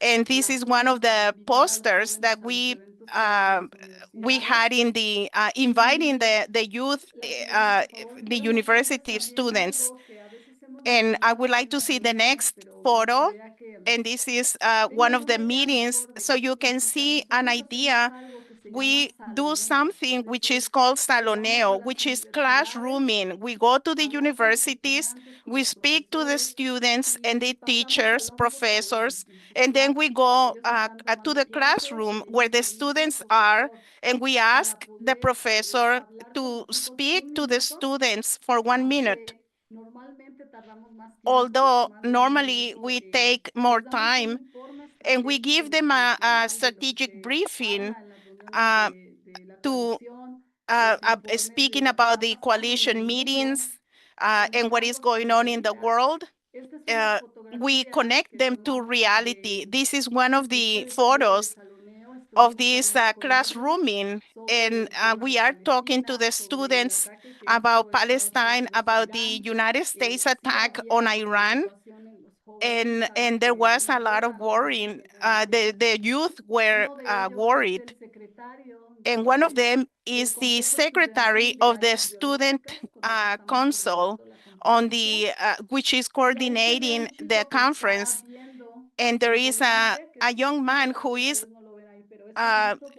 F: en
G: And this
F: las
G: is one of
F: zonas para
G: the
F: invitar a los
G: posters that
F: jóvenes a los eventos que hay en las
G: we
F: universidades.
G: had in the inviting the youth,
F: La siguiente, por favor,
G: the
F: quiero mostrarles
G: university
F: también
G: students.
F: algo que a veces hemos
G: And I
F: mencionado
G: would
F: aquí
G: like
F: en
G: to
F: las
G: see the
F: reuniones,
G: next
F: pero me
G: photo.
F: gustaría que
G: And this is one
F: tengan
G: of the
F: una idea
G: meetings,
F: mejor de
G: so
F: qué
G: you can see
F: significa.
G: an
F: Nosotros hacemos
G: idea.
F: algo que se llama
G: We do
F: saloneo,
G: something
F: es
G: which is
F: decir,
G: called
F: que vamos a
G: saloneo,
F: las
G: which is
F: universidades,
G: classrooming. We go to the
F: hablamos con los
G: universities,
F: estudiantes, con
G: we
F: los
G: speak to the
F: profesores
G: students and the
F: y pasamos
G: teachers,
F: salón por salón
G: professors,
F: en sus
G: and then we
F: clases.
G: go
F: Ellos están
G: to
F: tomando
G: the
F: clases
G: classroom
F: y
G: where
F: ellos
G: the
F: eligen el
G: students are,
F: profesor
G: and we
F: para
G: ask the
F: poder
G: professor
F: hablar con
G: to
F: los chicos
G: speak
F: un
G: to the
F: minuto,
G: students for 1 minute.
F: aunque normalmente tardamos más tiempo,
G: Although
F: más de un
G: normally
F: minuto,
G: we take more
F: les damos un
G: time
F: informe
G: and we
F: estratégico
G: give
F: de lo
G: them
F: que
G: a
F: mencionan, de lo que
G: strategic
F: se
G: briefing
F: habla en las reuniones
G: uh,
F: de la
G: to
F: coalición, ese informe de
G: speaking
F: lo que
G: about
F: va
G: the
F: pasando en el
G: coalition
F: mundo,
G: meetings and what is
F: conectando con
G: going
F: la
G: on in the
F: realidad.
G: world.
F: Esta es una
G: We
F: fotografía
G: connect
F: que
G: them to
F: tomamos
G: reality. This is one of the
F: del
G: photos
F: saloneo. Estoy
G: of
F: en un
G: this
F: salón colorado
G: classrooming,
F: sobre
G: and
F: el tema
G: we
F: de
G: are talking to
F: Palestina,
G: the
F: sobre el
G: students
F: ataque que
G: about
F: hizo Estados
G: Palestine,
F: Unidos a
G: about the
F: Irán.
G: United States
F: Sí
G: attack on
F: había
G: Iran,
F: preocupación en los jóvenes, algo
G: and there
F: que
G: was
F: me
G: a lot of
F: alegra mucho
G: worrying.
F: porque, bueno,
G: The youth were
F: uno de ellos es
G: worried,
F: el secretario
G: and one of them
F: del
G: is the
F: Consejo
G: secretary
F: Estudiantil de
G: of the
F: Armas
G: student
F: Biológicas, con el que estamos
G: council
F: coordinando la
G: on
F: conferencia.
G: the which is
F: Y ahí se ve a
G: coordinating
F: un
G: the
F: chico que está
G: conference.
F: viendo
G: And
F: hacia
G: there
F: el
G: is
F: volante, que
G: a
F: es
G: young man
F: tal
G: who
F: vez
G: is
F: ustedes no lo ven ahí, pero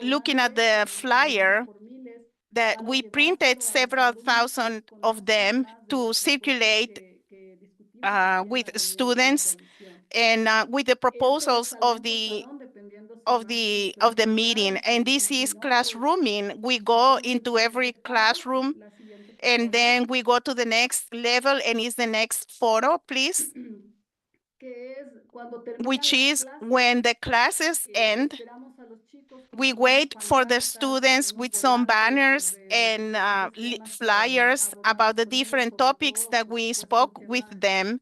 G: looking at the flyer, that we printed several thousand of them to circulate with students and with the proposals of the meeting. And this is classrooming. We go into every classroom and then we go to the next level, and is the next photo, please, which is when the classes end. We wait for the students with some banners and flyers about the different topics that we spoke with them.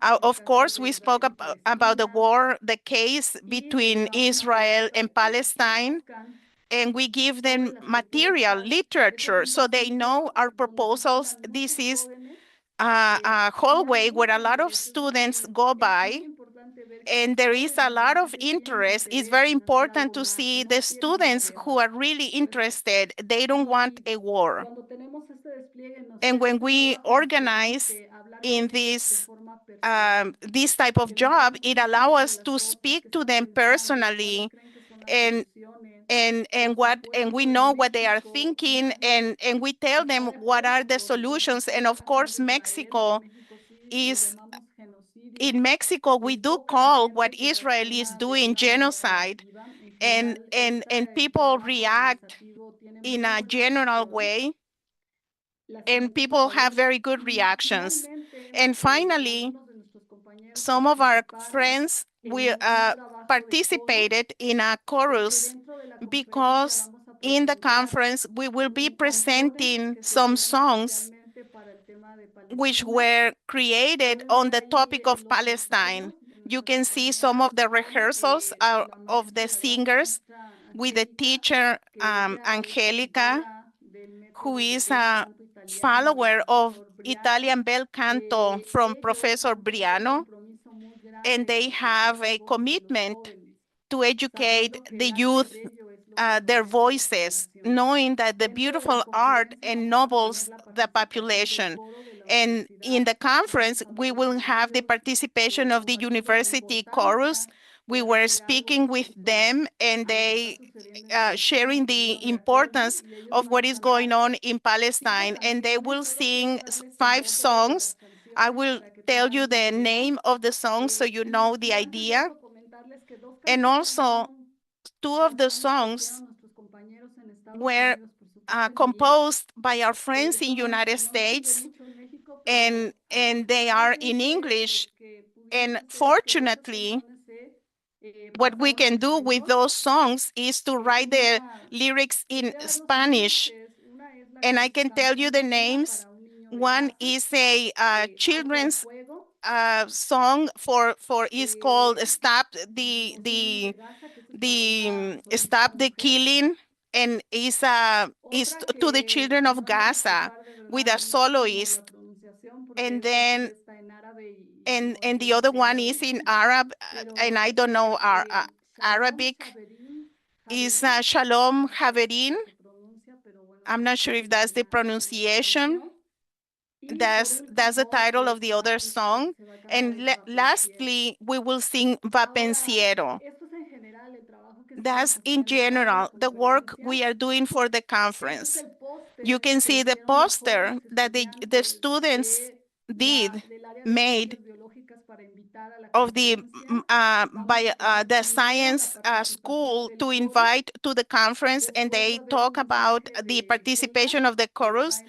G: Of course, we spoke about the war, the case between Israel and Palestine, and we give them material, literature, so they know our proposals. This is a hallway where a lot of students go by, and there is a lot of interest. It's very important to see the students who are really interested. They don't want a war. And when we organize in this type of job, it allows us to speak to them personally, and we know what they are thinking, and we tell them what are the solutions. And of course, Mexico is, in Mexico, we do call what Israel is doing genocide, and people react in a general way, and people have very good reactions. And finally, some of our friends participated in a chorus, because in the conference we will be presenting some songs which were created on the topic of Palestine. You can see some of the rehearsals of the singers with the teacher, Angelica, who is a follower of Italian bel canto from Professor Briano, and they have a commitment to educate the youth, their voices, knowing that the beautiful art ennobles the population. And in the conference, we will have the participation of the university chorus. We were speaking with them, and they sharing the importance of what is going on in Palestine. And they will sing 5 songs. I will tell you the name of the songs so you know the idea. And also, 2 of the songs were composed by our friends in United States, and they are in English. And fortunately, what we can do with those songs is to write the lyrics in Spanish. And I can tell you the names. One is a children's song is called "Stop Stop the Killing," and is to the children of Gaza with a soloist. And then and the other one is in Arab, and I don't know Arabic. Is Shalom Haverin. I'm not sure if that's the pronunciation. That's the title of the other song. And lastly, we will sing Va Pensiero. That's in general the work we are doing for the conference. You can see the poster that the students made of the the science school to invite to the conference, and they talk about the participation of the chorus.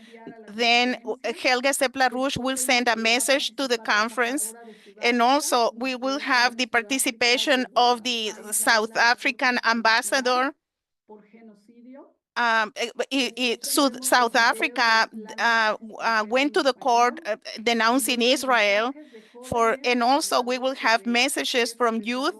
G: Then Helga Sepla-Rouge will send a message to the conference, and also we will have the participation of the South African ambassador. South Africa went to the court denouncing Israel and also we will have messages from youth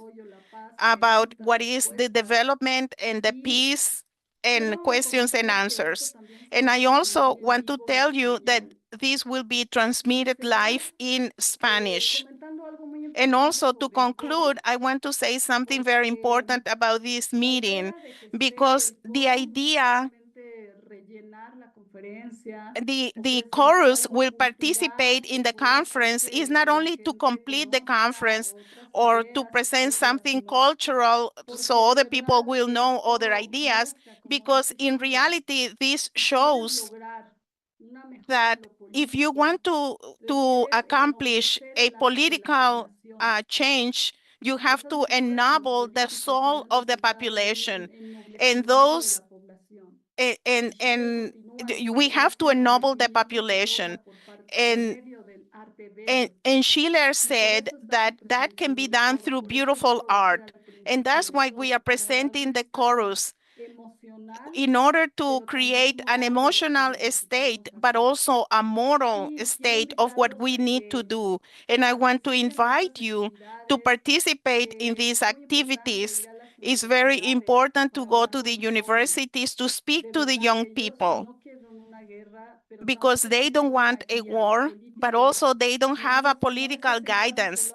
G: about what is the development and the peace and questions and answers. And I also want to tell you that this will be transmitted live in Spanish. And also to conclude, I want to say something very important about this meeting, because the idea, the chorus will participate in the conference is not only to complete the conference or to present something cultural so other people will know other ideas, because in reality, this shows that if you want to accomplish a political change, you have to ennoble the soul of the population, and those and we have to ennoble the population. And Schiller said that that can be done through beautiful art, and that's why we are presenting the chorus, in order to create an emotional state, but also a moral state of what we need to do. And I want to invite you to participate in these activities. It's very important to go to the universities to speak to the young people, because they don't want a war, but also they don't have a political guidance.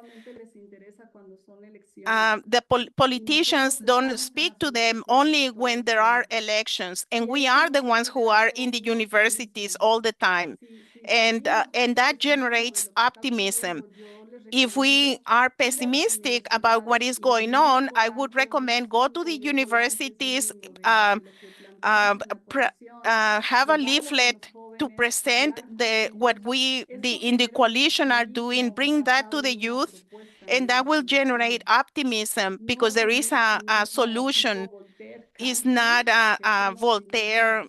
G: Politicians don't speak to them only when there are elections, and we are the ones who are in the universities all the time, and that generates optimism. If we are pessimistic about what is going on, I would recommend go to the universities, have a leaflet to present what we in the coalition are doing, bring that to the youth, and that will generate optimism, because there is a solution. It's not a Voltaire,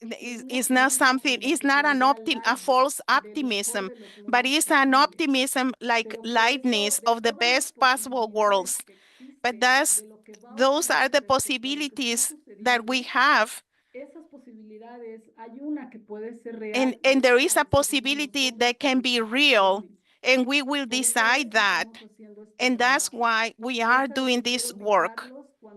G: it's not something, it's not a false optimism, but it's an optimism like Leibniz of the best possible worlds. But those are the possibilities that we have. And there is a possibility that can be real, and we will decide that. And that's why we are doing this work.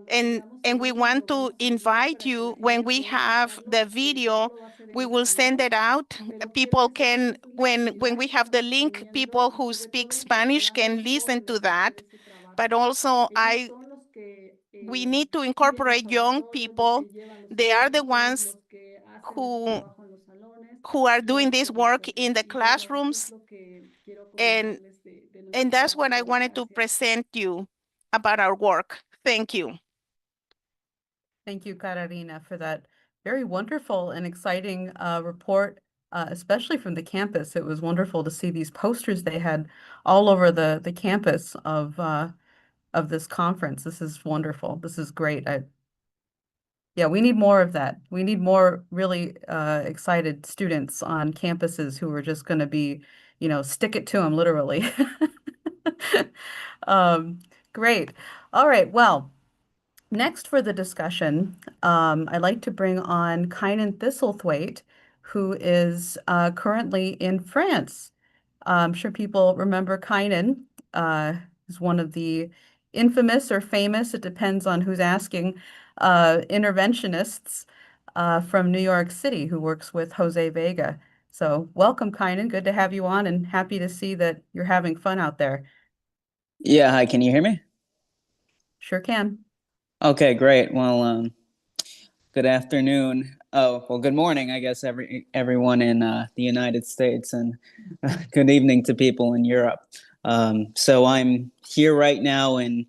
G: And we want to invite you, when we have the video, we will send it out. People can, when we have the link, people who speak Spanish can listen to that. But also we need to incorporate young people. They are the ones who are doing this work in the classrooms. And that's what I wanted to present you about our work. Thank you.
A: Thank you, Carolina, for that very wonderful and exciting report, especially from the campus. It was wonderful to see these posters they had all over the campus of this conference. This is wonderful. This is great. Yeah, we need more of that. We need more really excited students on campuses who are just going to be, stick it to them, literally. Great. All right. Well, next for the discussion, I'd like to bring on Kynan Thistlethwaite, who is currently in France. I'm sure people remember Kynan is one of the infamous or famous, it depends on who's asking, interventionists from New York City who works with Jose Vega. So welcome, Kynan. Good to have you on, and happy to see that you're having fun out there.
H: Yeah, hi, can you hear me?
A: Sure can.
H: Okay, great. Well, good afternoon. Oh, well, good morning, I guess, everyone in the United States, and good evening to people in Europe. So I'm here right now in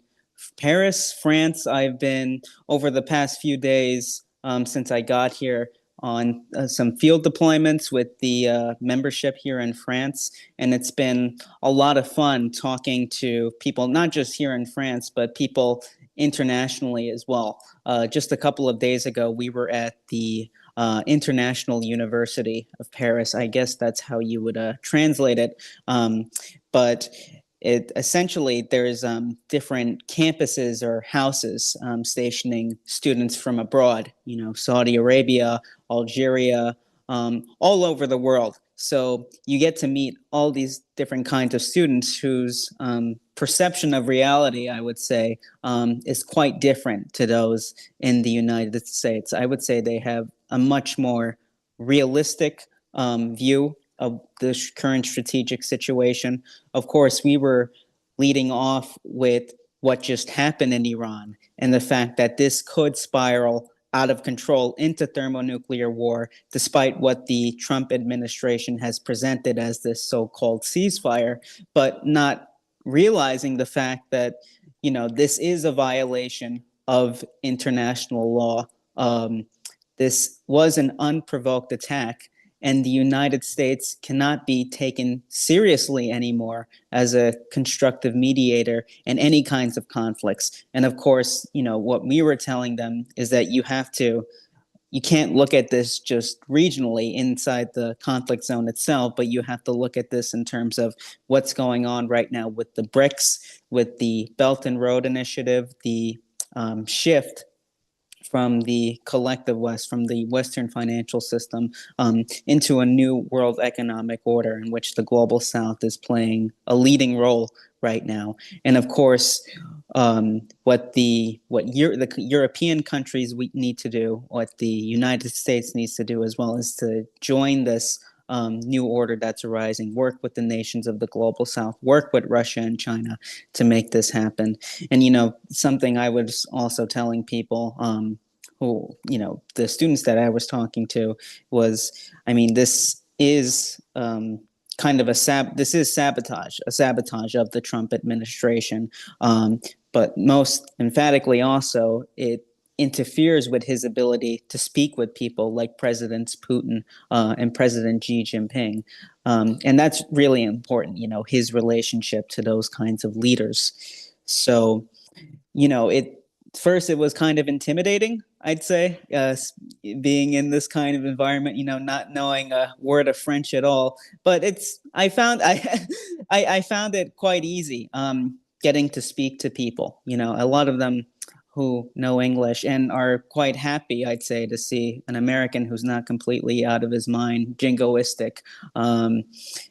H: Paris, France. I've been, over the past few days, since I got here, on some field deployments with the membership here in France. And it's been a lot of fun talking to people, not just here in France, but people internationally as well. Just a couple of days ago, we were at the International University of Paris. I guess that's how you would translate it. But it essentially, there's different campuses or houses stationing students from abroad, Saudi Arabia, Algeria, all over the world. So you get to meet all these different kinds of students whose perception of reality, I would say, is quite different to those in the United States. I would say they have a much more realistic view of the current strategic situation. Of course, we were leading off with what just happened in Iran and the fact that this could spiral out of control into thermonuclear war, despite what the Trump administration has presented as this so-called ceasefire, but not realizing the fact that, this is a violation of international law. This was an unprovoked attack, and the United States cannot be taken seriously anymore as a constructive mediator in any kinds of conflicts. And of course, what we were telling them is that you can't look at this just regionally inside the conflict zone itself, but you have to look at this in terms of what's going on right now with the BRICS, with the Belt and Road Initiative, the shift from the collective West, from the Western financial system, into a new world economic order in which the global South is playing a leading role right now. And of course, what the European countries we need to do, what the United States needs to do as well, is to join this new order that's arising, work with the nations of the global South, work with Russia and China to make this happen. And, something I was also telling people who, the students that I was talking to was, this is kind of a sabotage of the Trump administration. But most emphatically also, it interferes with his ability to speak with people like Presidents Putin and President Xi Jinping. And that's really important, his relationship to those kinds of leaders. So, first it was kind of intimidating, I'd say, being in this kind of environment, not knowing a word of French at all. But I found it quite easy getting to speak to people, a lot of them who know English and are quite happy, I'd say, to see an American who's not completely out of his mind, jingoistic.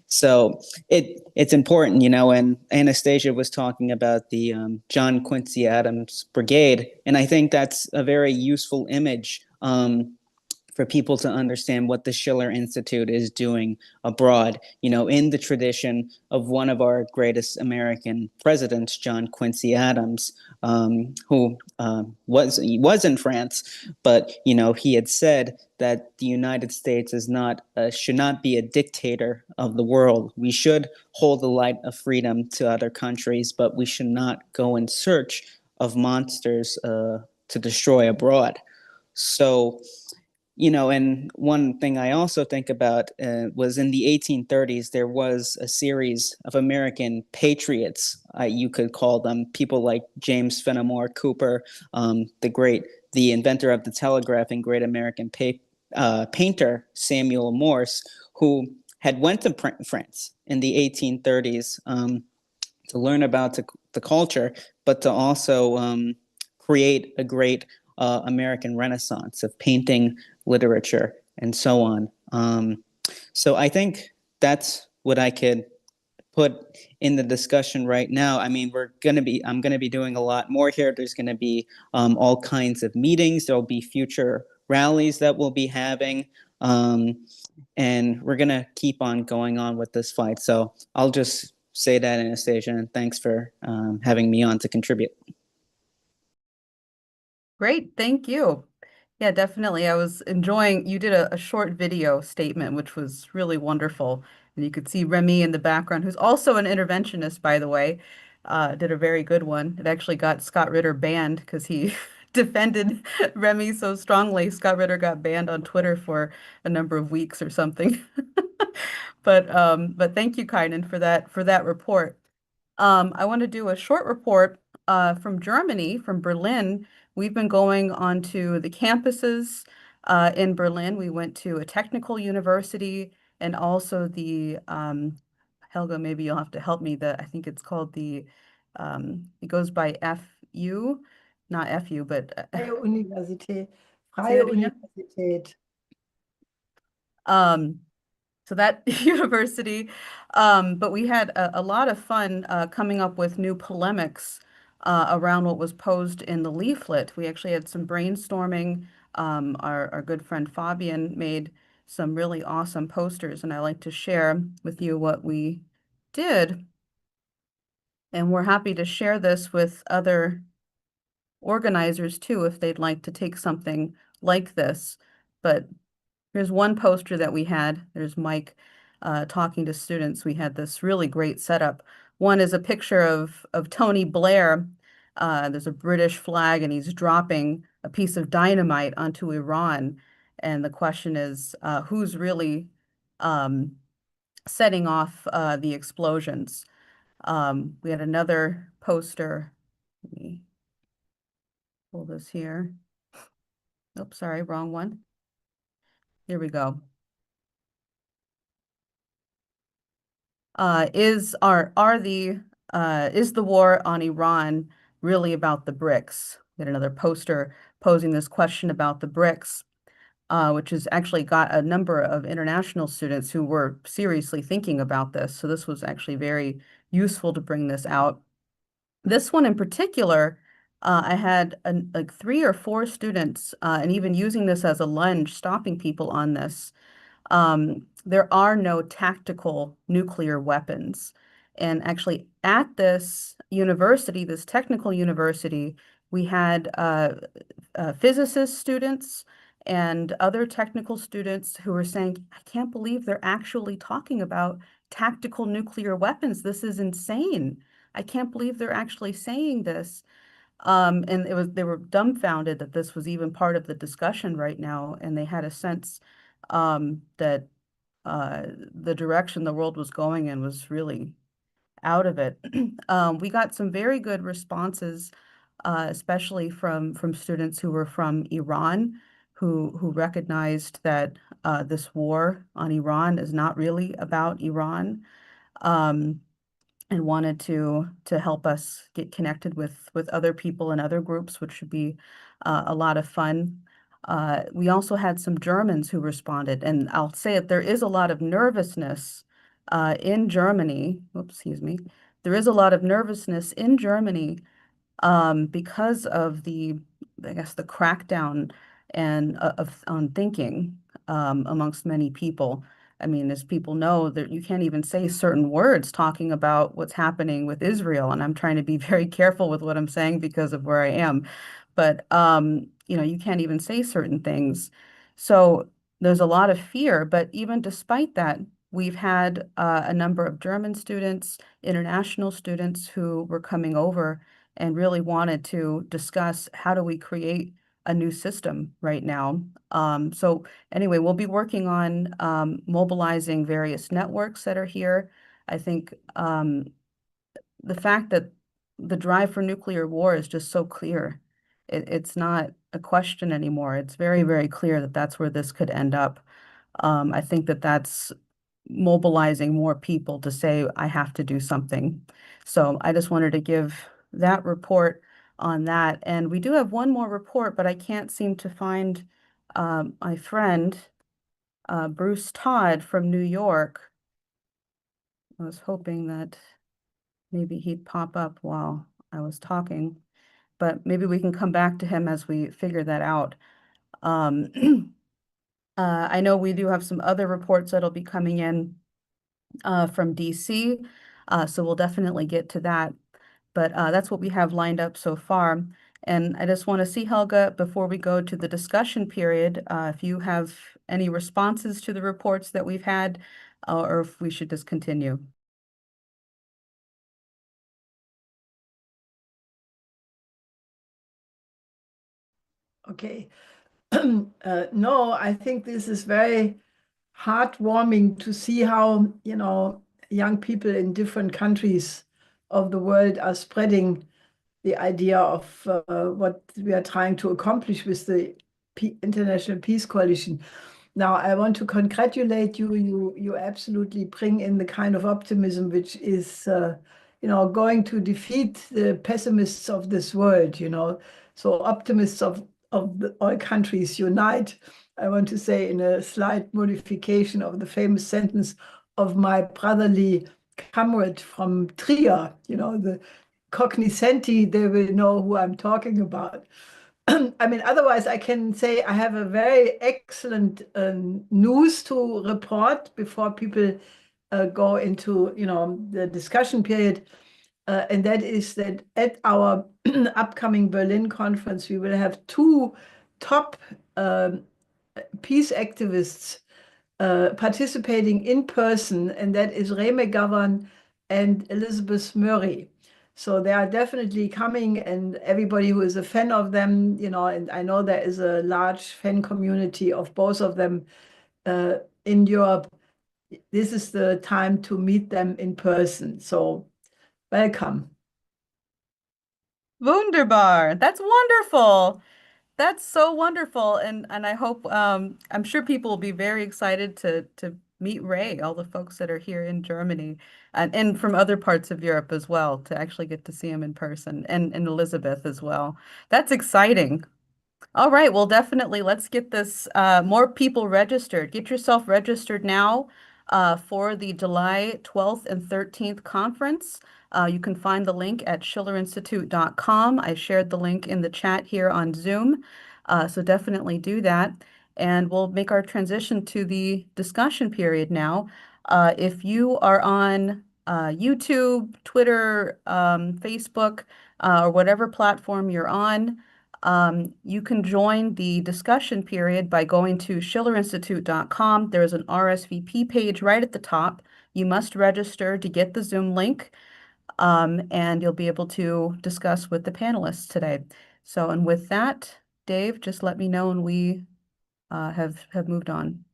H: So it's important, and Anastasia was talking about the John Quincy Adams Brigade, and I think that's a very useful image for people to understand what the Schiller Institute is doing abroad, in the tradition of one of our greatest American presidents, John Quincy Adams, who was in France, but, he had said that the United States should not be a dictator of the world. We should hold the light of freedom to other countries, but we should not go in search of monsters to destroy abroad. So, and one thing I also think about was in the 1830s, there was a series of American patriots, you could call them, people like James Fenimore Cooper, the inventor of the telegraph and great American painter Samuel Morse, who had went to France in the 1830s to learn about the culture, but to also create a great American Renaissance of painting, literature, and so on. So I think that's what I could put in the discussion right now. I'm going to be doing a lot more here. There's going to be all kinds of meetings. There'll be future rallies that we'll be having. And we're going to keep on going on with this fight. So I'll just say that, Anastasia, and thanks for having me on to contribute.
A: Great, thank you. Yeah, definitely. I was enjoying, you did a short video statement, which was really wonderful. And you could see Remy in the background, who's also an interventionist, by the way, did a very good one. It actually got Scott Ritter banned because he defended Remy so strongly. Scott Ritter got banned on Twitter for a number of weeks or something. But thank you, Kynan, for that report. I want to do a short report from Germany, from Berlin. We've been going on to the campuses in Berlin. We went to a technical university and also the, Helga, maybe you'll have to help me, I think it's called it goes by FU, not FU, but
B: Freie Universität. Freie Universität.
A: So that university, but we had a lot of fun coming up with new polemics around what was posed in the leaflet. We actually had some brainstorming. Our good friend Fabian made some really awesome posters, and I like to share with you what we did. And we're happy to share this with other organizers too, if they'd like to take something like this. But here's one poster that we had. There's Mike talking to students. We had this really great setup One is a picture of Tony Blair. There's a British flag, and he's dropping a piece of dynamite onto Iran. And the question is, who's really setting off the explosions? We had another poster. Let me pull this here. Oops, sorry, wrong one. Here we go. Is the war on Iran really about the BRICS? We had another poster posing this question about the BRICS, which has actually got a number of international students who were seriously thinking about this. So this was actually very useful to bring this out. This one in particular, I had like 3 or 4 students, and even using this as a lunge, stopping people on this. There are no tactical nuclear weapons. And actually at this university, this technical university, we had physicist students and other technical students who were saying, I can't believe they're actually talking about tactical nuclear weapons. This is insane. I can't believe they're actually saying this. And they were dumbfounded that this was even part of the discussion right now, and they had a sense that the direction the world was going in was really out of it. We got some very good responses, especially from students who were from Iran, who recognized that this war on Iran is not really about Iran. And wanted to help us get connected with other people and other groups, which should be a lot of fun. We also had some Germans who responded, and I'll say it, there is a lot of nervousness in Germany. Oops, excuse me. There is a lot of nervousness in Germany because of I guess, the crackdown and on thinking amongst many people. I mean, as people know, that you can't even say certain words talking about what's happening with Israel, and I'm trying to be very careful with what I'm saying because of where I am. But you can't even say certain things. So there's a lot of fear. But even despite that, we've had a number of German students, international students who were coming over and really wanted to discuss how do we create a new system right now. So anyway, we'll be working on mobilizing various networks that are here. I think the fact that the drive for nuclear war is just so clear. It's not a question anymore. It's very, very clear that that's where this could end up. I think that that's mobilizing more people to say, I have to do something. So I just wanted to give that report on that. And we do have one more report, but I can't seem to find my friend, Bruce Todd from New York. I was hoping that maybe he'd pop up while I was talking, but maybe we can come back to him as we figure that out. I know we do have some other reports that'll be coming in from DC, so we'll definitely get to that. But that's what we have lined up so far. And I just want to see, Helga, before we go to the discussion period, if you have any responses to the reports that we've had, or if we should just continue.
B: Okay. No, I think this is very heartwarming to see how, young people in different countries of the world are spreading the idea of what we are trying to accomplish with the International Peace Coalition. Now, I want to congratulate you. You absolutely bring in the kind of optimism which is, going to defeat the pessimists of this world, So optimists of all countries unite. I want to say in a slight modification of the famous sentence of my brotherly comrade from Trier, the cognoscenti, they will know who I'm talking about. I mean, otherwise I can say I have a very excellent news to report before people go into, the discussion period. And that is that at our upcoming Berlin conference, we will have 2 top peace activists participating in person, and that is Reme Gavan and Elizabeth Murray. So they are definitely coming, and everybody who is a fan of them, and I know there is a large fan community of both of them in Europe. This is the time to meet them in person. So welcome.
A: Wunderbar. That's wonderful. That's so wonderful. And I hope I'm sure people will be very excited to meet Ray, all the folks that are here in Germany and from other parts of Europe as well, to actually get to see him in person, and Elizabeth as well. That's exciting. All right, well, definitely let's get this more people registered. Get yourself registered now for the July 12th and 13th conference. You can find the link at schillerinstitute.com. I shared the link in the chat here on Zoom, so definitely do that. And we'll make our transition to the discussion period now. If you are on YouTube, Twitter, Facebook, or whatever platform you're on, you can join the discussion period by going to schillerinstitute.com. There's an RSVP page right at the top. You must register to get the Zoom link, and you'll be able to discuss with the panelists today. So, and with that, Dave, just let me know when we have moved on.